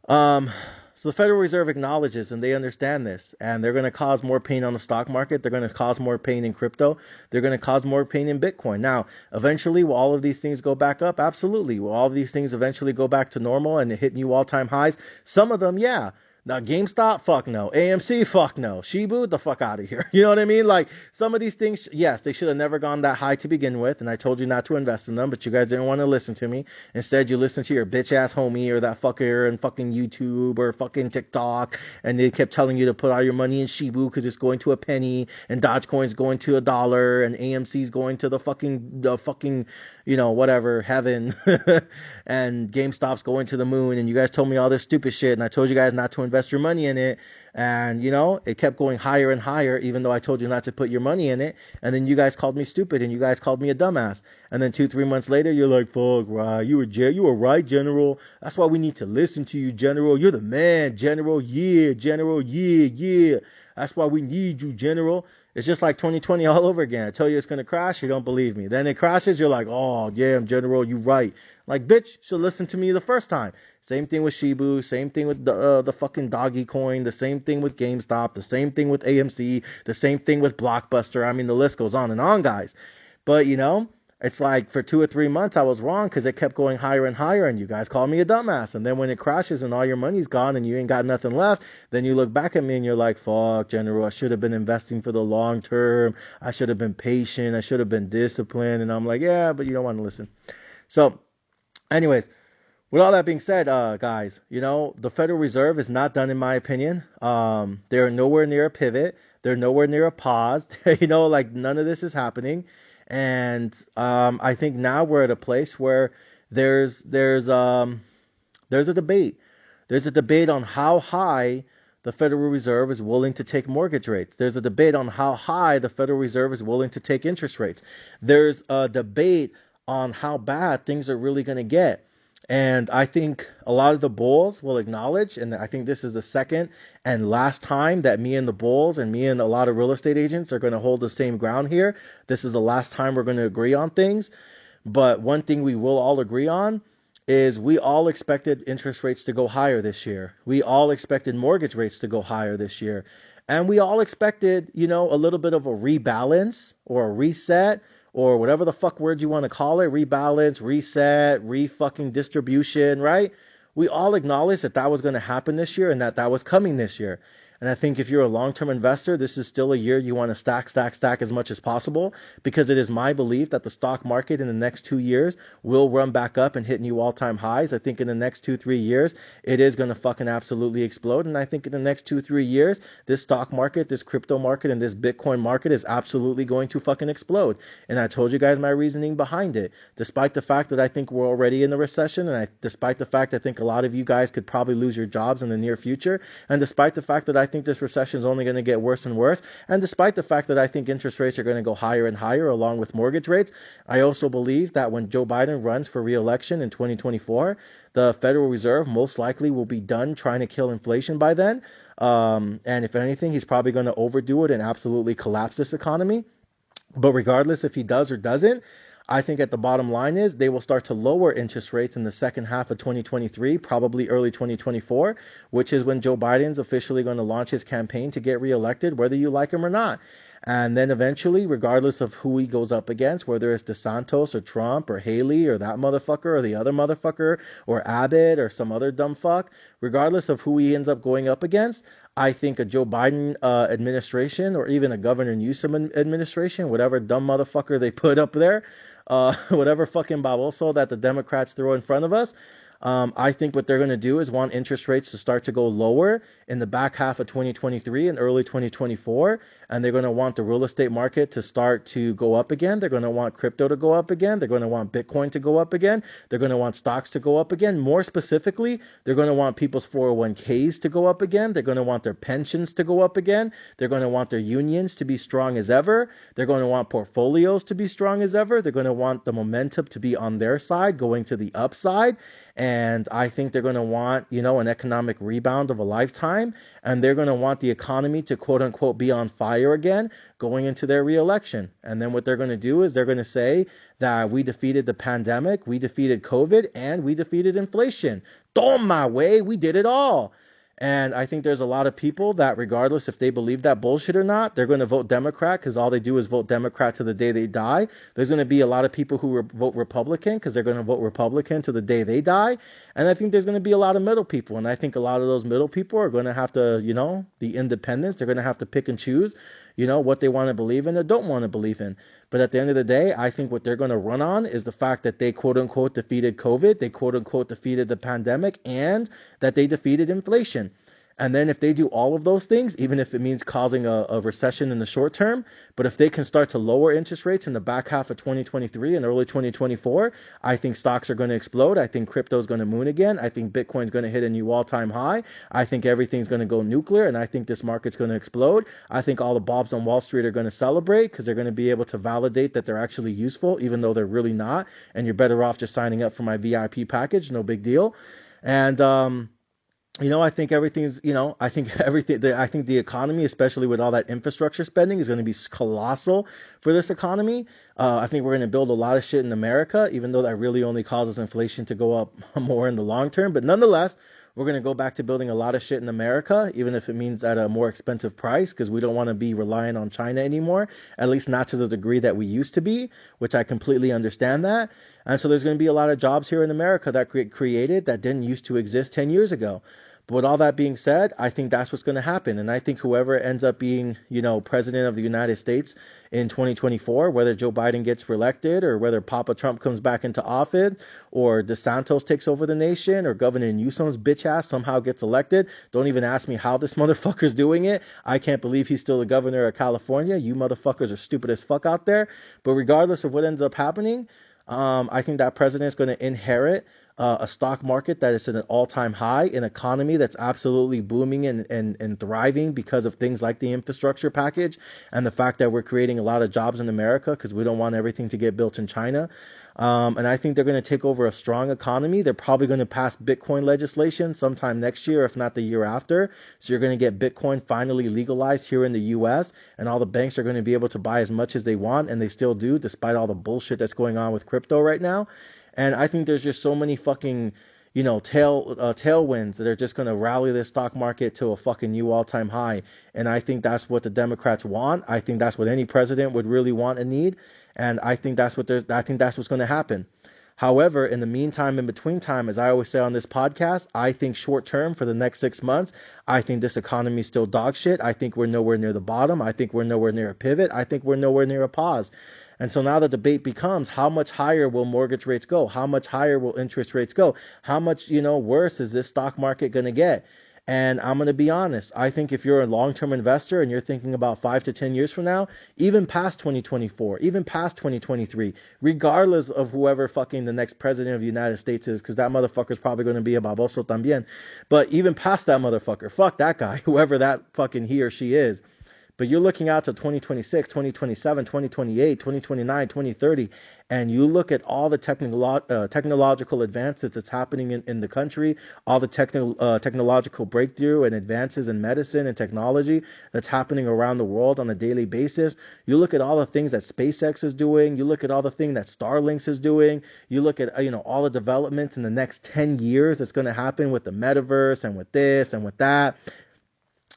[SPEAKER 1] so the Federal Reserve acknowledges and they understand this, and they're going to cause more pain on the stock market. They're going to cause more pain in crypto. They're going to cause more pain in Bitcoin. Now, eventually, will all of these things go back up? Absolutely. Will all of these things eventually go back to normal and hit new all-time highs? Some of them, yeah. Now, GameStop, fuck no. AMC, fuck no. Shibu, the fuck out of here. You know what I mean? Like, some of these things, yes, they should have never gone that high to begin with, and I told you not to invest in them, but you guys didn't want to listen to me. Instead, you listened to your bitch-ass homie or that fucker in fucking YouTube or fucking TikTok, and they kept telling you to put all your money in Shibu because it's going to a penny, and Dogecoin's going to $1, and AMC's going to the fucking whatever, heaven, and GameStop's going to the moon, and you guys told me all this stupid shit, and I told you guys not to invest your money in it, and, it kept going higher and higher, even though I told you not to put your money in it, and then you guys called me stupid, and you guys called me a dumbass, and then 2-3 months later, you're like, fuck, right, you were right, General, that's why we need to listen to you, General, you're the man, General, yeah, that's why we need you, General. It's just like 2020 all over again. I tell you it's going to crash, you don't believe me. Then it crashes, you're like, oh, yeah, General, you right. Like, bitch, should listen to me the first time. Same thing with Shibu, same thing with the fucking doggy coin, the same thing with GameStop, the same thing with AMC, the same thing with Blockbuster. I mean, the list goes on and on, guys. But, It's like for 2 or 3 months I was wrong because it kept going higher and higher, and you guys called me a dumbass. And then when it crashes and all your money's gone and you ain't got nothing left, then you look back at me and you're like, fuck, General, I should have been investing for the long term. I should have been patient. I should have been disciplined. And I'm like, yeah, but you don't want to listen. So, anyways, with all that being said, guys, the Federal Reserve is not done in my opinion. They're nowhere near a pivot. They're nowhere near a pause. Like none of this is happening. And I think now we're at a place where there's a debate. There's a debate on how high the Federal Reserve is willing to take mortgage rates. There's a debate on how high the Federal Reserve is willing to take interest rates. There's a debate on how bad things are really going to get. And I think a lot of the bulls will acknowledge, and I think this is the second and last time that me and the bulls and me and a lot of real estate agents are going to hold the same ground here. This is the last time we're going to agree on things. But one thing we will all agree on is we all expected interest rates to go higher this year. We all expected mortgage rates to go higher this year. And we all expected, a little bit of a rebalance or a reset, or whatever the fuck word you want to call it, rebalance, reset, re-fucking distribution, right? We all acknowledge that that was going to happen this year and that was coming this year. And I think if you're a long-term investor, this is still a year you want to stack as much as possible, because it is my belief that the stock market in the next 2 years will run back up and hit new all-time highs. I think in the next 2-3 years, it is going to fucking absolutely explode. And I think in the next 2-3 years, this stock market, this crypto market, and this Bitcoin market is absolutely going to fucking explode. And I told you guys my reasoning behind it. Despite the fact that I think we're already in a recession, and despite the fact I think a lot of you guys could probably lose your jobs in the near future, and despite the fact that I think this recession is only going to get worse and worse, and despite the fact that I think interest rates are going to go higher and higher along with mortgage rates, I also believe that when Joe Biden runs for re-election in 2024, the Federal Reserve most likely will be done trying to kill inflation by then. And if anything, he's probably going to overdo it and absolutely collapse this economy. But regardless if he does or doesn't, I think at the bottom line is they will start to lower interest rates in the second half of 2023, probably early 2024, which is when Joe Biden's officially going to launch his campaign to get reelected, whether you like him or not. And then eventually, regardless of who he goes up against, whether it's DeSantis or Trump or Haley or that motherfucker or the other motherfucker or Abbott or some other dumb fuck, regardless of who he ends up going up against, I think a Joe Biden administration, or even a Governor Newsom administration, whatever dumb motherfucker they put up there, whatever fucking baboso that the Democrats throw in front of us, I think what they're going to do is want interest rates to start to go lower in the back half of 2023 and early 2024. And they're going to want the real estate market to start to go up again. They're going to want crypto to go up again. They're going to want Bitcoin to go up again. They're going to want stocks to go up again. More specifically, they're going to want people's 401ks to go up again. They're going to want their pensions to go up again. They're going to want their unions to be strong as ever. They're going to want portfolios to be strong as ever. They're going to want the momentum to be on their side, going to the upside. And I think they're going to want, an economic rebound of a lifetime. And they're going to want the economy to, quote unquote, be on fire again going into their reelection. And then what they're going to do is they're going to say that we defeated the pandemic, we defeated COVID, and we defeated inflation. Toma, way, we did it all. And I think there's a lot of people that, regardless if they believe that bullshit or not, they're going to vote Democrat because all they do is vote Democrat to the day they die. There's going to be a lot of people who vote Republican because they're going to vote Republican to the day they die. And I think there's going to be a lot of middle people. And I think a lot of those middle people are going to have to, the independents, they're going to have to pick and choose, what they want to believe in or don't want to believe in. But at the end of the day, I think what they're going to run on is the fact that they quote unquote defeated COVID, they quote unquote defeated the pandemic, and that they defeated inflation. And then if they do all of those things, even if it means causing a recession in the short term, but if they can start to lower interest rates in the back half of 2023 and early 2024, I think stocks are going to explode. I think crypto is going to moon again. I think Bitcoin's going to hit a new all-time high. I think everything's going to go nuclear, and I think this market's going to explode. I think all the bobs on Wall Street are going to celebrate because they're going to be able to validate that they're actually useful, even though they're really not. And you're better off just signing up for my VIP package. No big deal. And, I think everything's, I think the economy, especially with all that infrastructure spending, is going to be colossal for this economy. I think we're going to build a lot of shit in America, even though that really only causes inflation to go up more in the long term. But nonetheless, we're going to go back to building a lot of shit in America, even if it means at a more expensive price, because we don't want to be reliant on China anymore, at least not to the degree that we used to be, which I completely understand that. And so there's going to be a lot of jobs here in America that get created that didn't used to exist 10 years ago. But with all that being said, I think that's what's going to happen. And I think whoever ends up being, president of the United States in 2024, whether Joe Biden gets reelected or whether Papa Trump comes back into office or DeSantis takes over the nation or Governor Newsom's bitch ass somehow gets elected, don't even ask me how this motherfucker's doing it. I can't believe he's still the governor of California. You motherfuckers are stupid as fuck out there. But regardless of what ends up happening, I think that president is going to inherit a stock market that is at an all-time high, an economy that's absolutely booming and thriving because of things like the infrastructure package and the fact that we're creating a lot of jobs in America because we don't want everything to get built in China. And I think they're going to take over a strong economy. They're probably going to pass Bitcoin legislation sometime next year, if not the year after. So you're going to get Bitcoin finally legalized here in the U.S. and all the banks are going to be able to buy as much as they want, and they still do, despite all the bullshit that's going on with crypto right now. And I think there's just so many fucking, tailwinds that are just going to rally this stock market to a fucking new all-time high. And I think that's what the Democrats want. I think that's what any president would really want and need. And I think that's what's going to happen. However, in the meantime, in between time, as I always say on this podcast, I think short term for the next 6 months, I think this economy is still dog shit. I think we're nowhere near the bottom. I think we're nowhere near a pivot. I think we're nowhere near a pause. And so now the debate becomes, how much higher will mortgage rates go? How much higher will interest rates go? How much, worse is this stock market going to get? And I'm going to be honest. I think if you're a long-term investor and you're thinking about 5 to 10 years from now, even past 2024, even past 2023, regardless of whoever fucking the next president of the United States is, because that motherfucker's probably going to be a baboso también. But even past that motherfucker, fuck that guy, whoever that fucking he or she is. But you're looking out to 2026, 2027, 2028, 2029, 2030, and you look at all the technological advances that's happening in the country, all the technological breakthrough and advances in medicine and technology that's happening around the world on a daily basis. You look at all the things that SpaceX is doing. You look at all the things that Starlink is doing. You look at, all the developments in the next 10 years that's going to happen with the metaverse and with this and with that.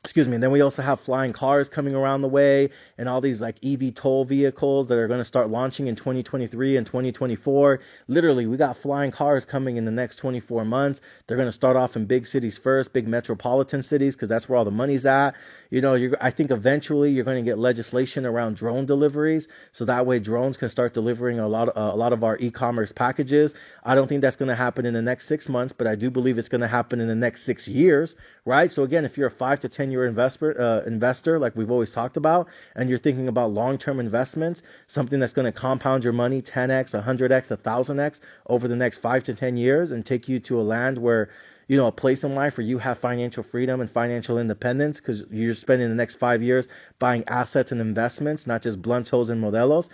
[SPEAKER 1] Excuse me. And then we also have flying cars coming around the way and all these like EV toll vehicles that are going to start launching in 2023 and 2024. Literally, we got flying cars coming in the next 24 months. They're going to start off in big cities first, big metropolitan cities, because that's where all the money's at. I think eventually you're going to get legislation around drone deliveries. So that way drones can start delivering a lot of our e-commerce packages. I don't think that's going to happen in the next 6 months, but I do believe it's going to happen in the next 6 years, right? So again, if you're a 5 to 10 year investor, like we've always talked about, and you're thinking about long-term investments, something that's going to compound your money 10x, 100x, 1000x over the next 5 to 10 years and take you to a land where, a place in life where you have financial freedom and financial independence because you're spending the next 5 years buying assets and investments, not just bluntos and modelos.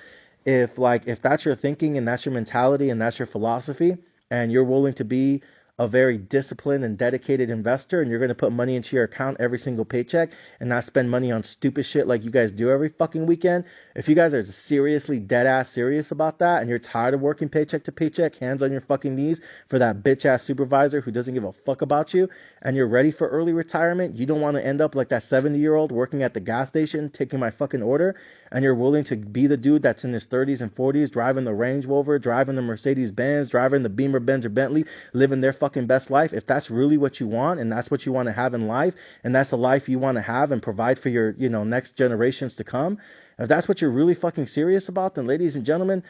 [SPEAKER 1] If that's your thinking and that's your mentality and that's your philosophy and you're willing to be a very disciplined and dedicated investor and you're going to put money into your account every single paycheck and not spend money on stupid shit like you guys do every fucking weekend, if you guys are seriously dead ass serious about that and you're tired of working paycheck to paycheck, hands on your fucking knees for that bitch ass supervisor who doesn't give a fuck about you, and you're ready for early retirement, you don't want to end up like that 70-year-old working at the gas station taking my fucking order, and you're willing to be the dude that's in his 30s and 40s driving the Range Rover, driving the Mercedes Benz, driving the Beamer Benz or Bentley, living their fucking best life. If that's really what you want and that's what you want to have in life and that's the life you want to have and provide for your next generations to come, if that's what you're really fucking serious about, then ladies and gentlemen,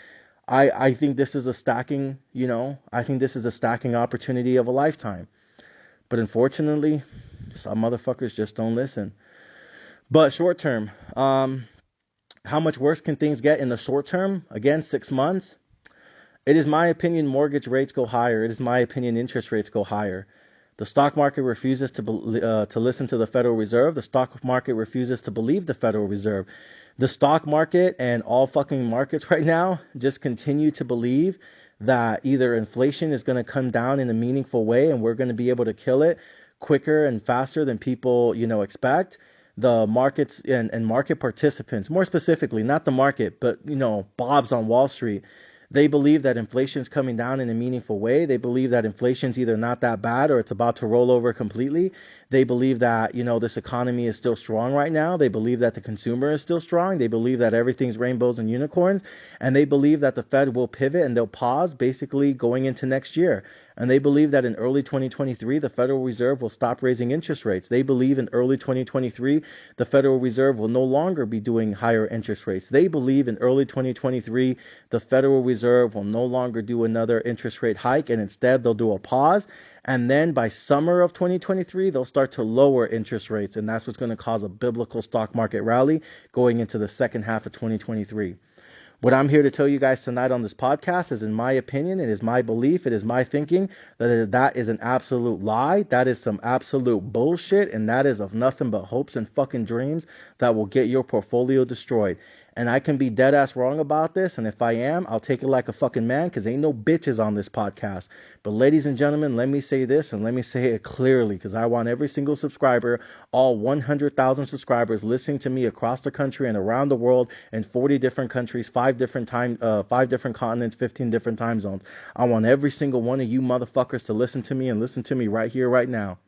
[SPEAKER 1] I think this is a stacking opportunity of a lifetime. But unfortunately, some motherfuckers just don't listen. But short term, how much worse can things get in the short term? Again, 6 months. It is my opinion mortgage rates go higher. It is my opinion interest rates go higher. The stock market refuses to listen to the Federal Reserve. The stock market refuses to believe the Federal Reserve. The stock market and all fucking markets right now just continue to believe that either inflation is going to come down in a meaningful way and we're going to be able to kill it quicker and faster than people, expect. The markets and market participants, more specifically, not the market, but, Bobs on Wall Street, They believe that inflation is coming down in a meaningful way. They believe that inflation's either not that bad or it's about to roll over completely. They believe that, this economy is still strong right now. They believe that the consumer is still strong. They believe that everything's rainbows and unicorns. And they believe that the Fed will pivot and they'll pause basically going into next year. And they believe that in early 2023, the Federal Reserve will stop raising interest rates. They believe in early 2023, the Federal Reserve will no longer be doing higher interest rates. They believe in early 2023, the Federal Reserve will no longer do another interest rate hike, and instead they'll do a pause. And then by summer of 2023, they'll start to lower interest rates. And that's what's going to cause a biblical stock market rally going into the second half of 2023. What I'm here to tell you guys tonight on this podcast is, in my opinion, it is my belief, it is my thinking that is an absolute lie. That is some absolute bullshit, and that is of nothing but hopes and fucking dreams that will get your portfolio destroyed. And I can be dead ass wrong about this, and if I am, I'll take it like a fucking man, because ain't no bitches on this podcast. But ladies and gentlemen, let me say this, and let me say it clearly, because I want every single subscriber, all 100,000 subscribers listening to me across the country and around the world in 40 different countries, 5 different continents, 15 different time zones. I want every single one of you motherfuckers to listen to me, and listen to me right here, right now.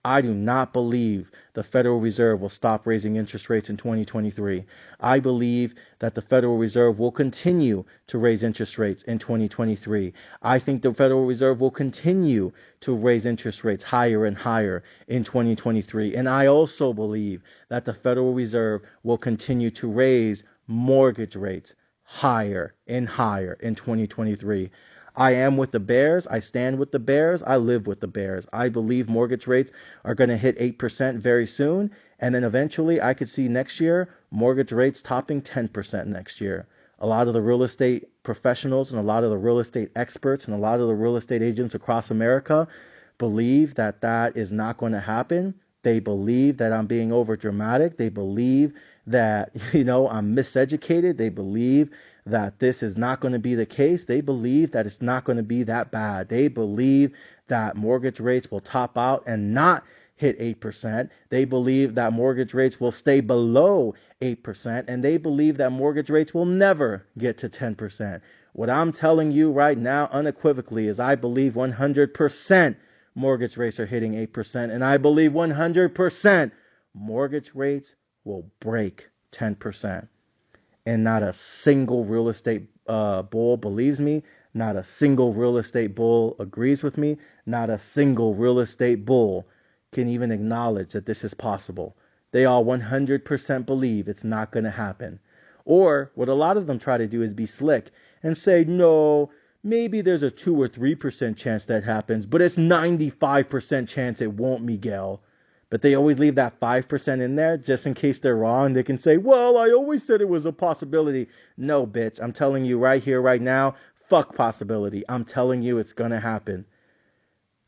[SPEAKER 1] I do not believe the Federal Reserve will stop raising interest rates in 2023. I believe that the Federal Reserve will continue to raise interest rates in 2023. I think the Federal Reserve will continue to raise interest rates higher and higher in 2023. And I also believe that the Federal Reserve will continue to raise mortgage rates higher and higher in 2023. I am with the Bears. I stand with the Bears. I live with the Bears. I believe mortgage rates are going to hit 8% very soon. And then eventually I could see next year mortgage rates topping 10% next year. A lot of the real estate professionals and a lot of the real estate experts and a lot of the real estate agents across America believe that that is not going to happen. They believe that I'm being over dramatic. They believe that, I'm miseducated. They believe that this is not going to be the case. They believe that it's not going to be that bad. They believe that mortgage rates will top out and not hit 8%. They believe that mortgage rates will stay below 8%. And they believe that mortgage rates will never get to 10%. What I'm telling you right now unequivocally is I believe 100% mortgage rates are hitting 8%. And I believe 100% mortgage rates will break 10%. And not a single real estate bull believes me. Not a single real estate bull agrees with me. Not a single real estate bull can even acknowledge that this is possible. They all 100% believe it's not going to happen. Or what a lot of them try to do is be slick and say, no, maybe there's a 2 or 3% chance that happens, but it's 95% chance it won't, Miguel. But they always leave that 5% in there just in case they're wrong. They can say, well, I always said it was a possibility. No, bitch. I'm telling you right here, right now, fuck possibility. I'm telling you it's going to happen.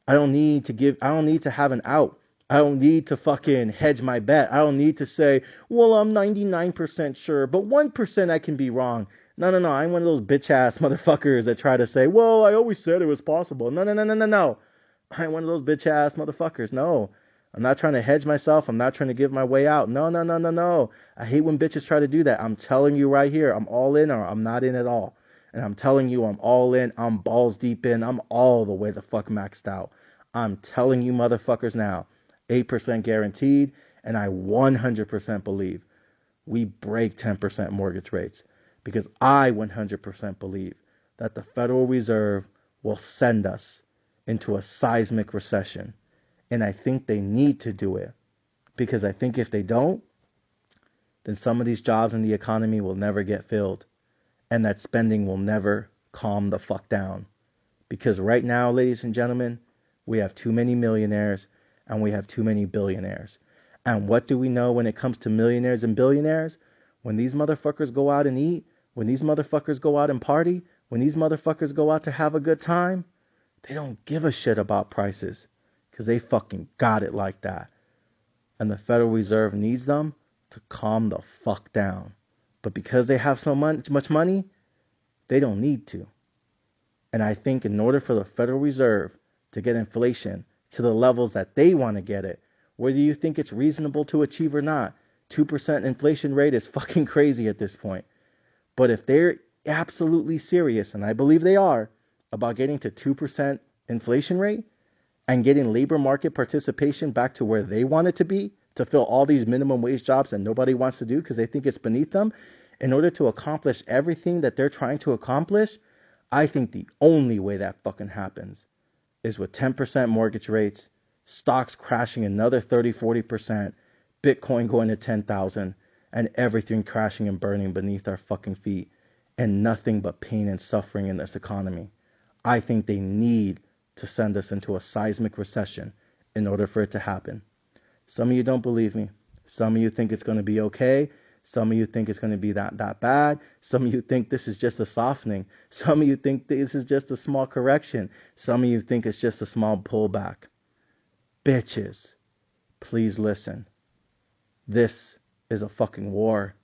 [SPEAKER 1] I don't need to have an out. I don't need to fucking hedge my bet. I don't need to say, well, I'm 99% sure, but 1% I can be wrong. No. I'm one of those bitch ass motherfuckers that try to say, well, I always said it was possible. No. I'm one of those bitch ass motherfuckers. No. I'm not trying to hedge myself. I'm not trying to give my way out. No. I hate when bitches try to do that. I'm telling you right here, I'm all in or I'm not in at all. And I'm telling you, I'm all in. I'm balls deep in. I'm all the way the fuck maxed out. I'm telling you motherfuckers now, 8% guaranteed. And I 100% believe we break 10% mortgage rates, because I 100% believe that the Federal Reserve will send us into a seismic recession. And I think they need to do it, because I think if they don't, then some of these jobs in the economy will never get filled, and that spending will never calm the fuck down. Because right now, ladies and gentlemen, we have too many millionaires and we have too many billionaires. And what do we know when it comes to millionaires and billionaires? When these motherfuckers go out and eat, when these motherfuckers go out and party, when these motherfuckers go out to have a good time, they don't give a shit about prices. Because they fucking got it like that. And the Federal Reserve needs them to calm the fuck down. But because they have so much money, they don't need to. And I think in order for the Federal Reserve to get inflation to the levels that they want to get it, whether you think it's reasonable to achieve or not, 2% inflation rate is fucking crazy at this point. But if they're
[SPEAKER 2] absolutely serious, and I believe they are, about getting to 2% inflation rate and getting labor market participation back to where they want it to be, to fill all these minimum wage jobs that nobody wants to do because they think it's beneath them, in order to accomplish everything that they're trying to accomplish, I think the only way that fucking happens is with 10% mortgage rates, stocks crashing another 30-40%, Bitcoin going to 10,000, and everything crashing and burning beneath our fucking feet, and nothing but pain and suffering in this economy. I think they need to send us into a seismic recession in order for it to happen. Some of you don't believe me. Some of you think it's going to be okay. Some of you think it's going to be that bad. Some of you think this is just a softening. Some of you think this is just a small correction. Some of you think it's just a small pullback. Bitches, please listen. This is a fucking war.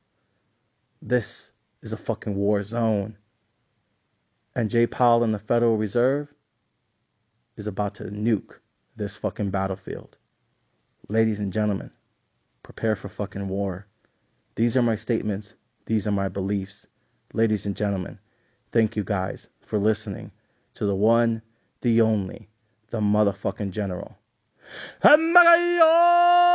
[SPEAKER 2] This is a fucking war zone. And Jay Powell and the Federal Reserve is about to nuke this fucking battlefield. Ladies and gentlemen, prepare for fucking war. These are my statements. These are my beliefs. Ladies and gentlemen, thank you guys for listening to the one, the only, the motherfucking general. Magallon!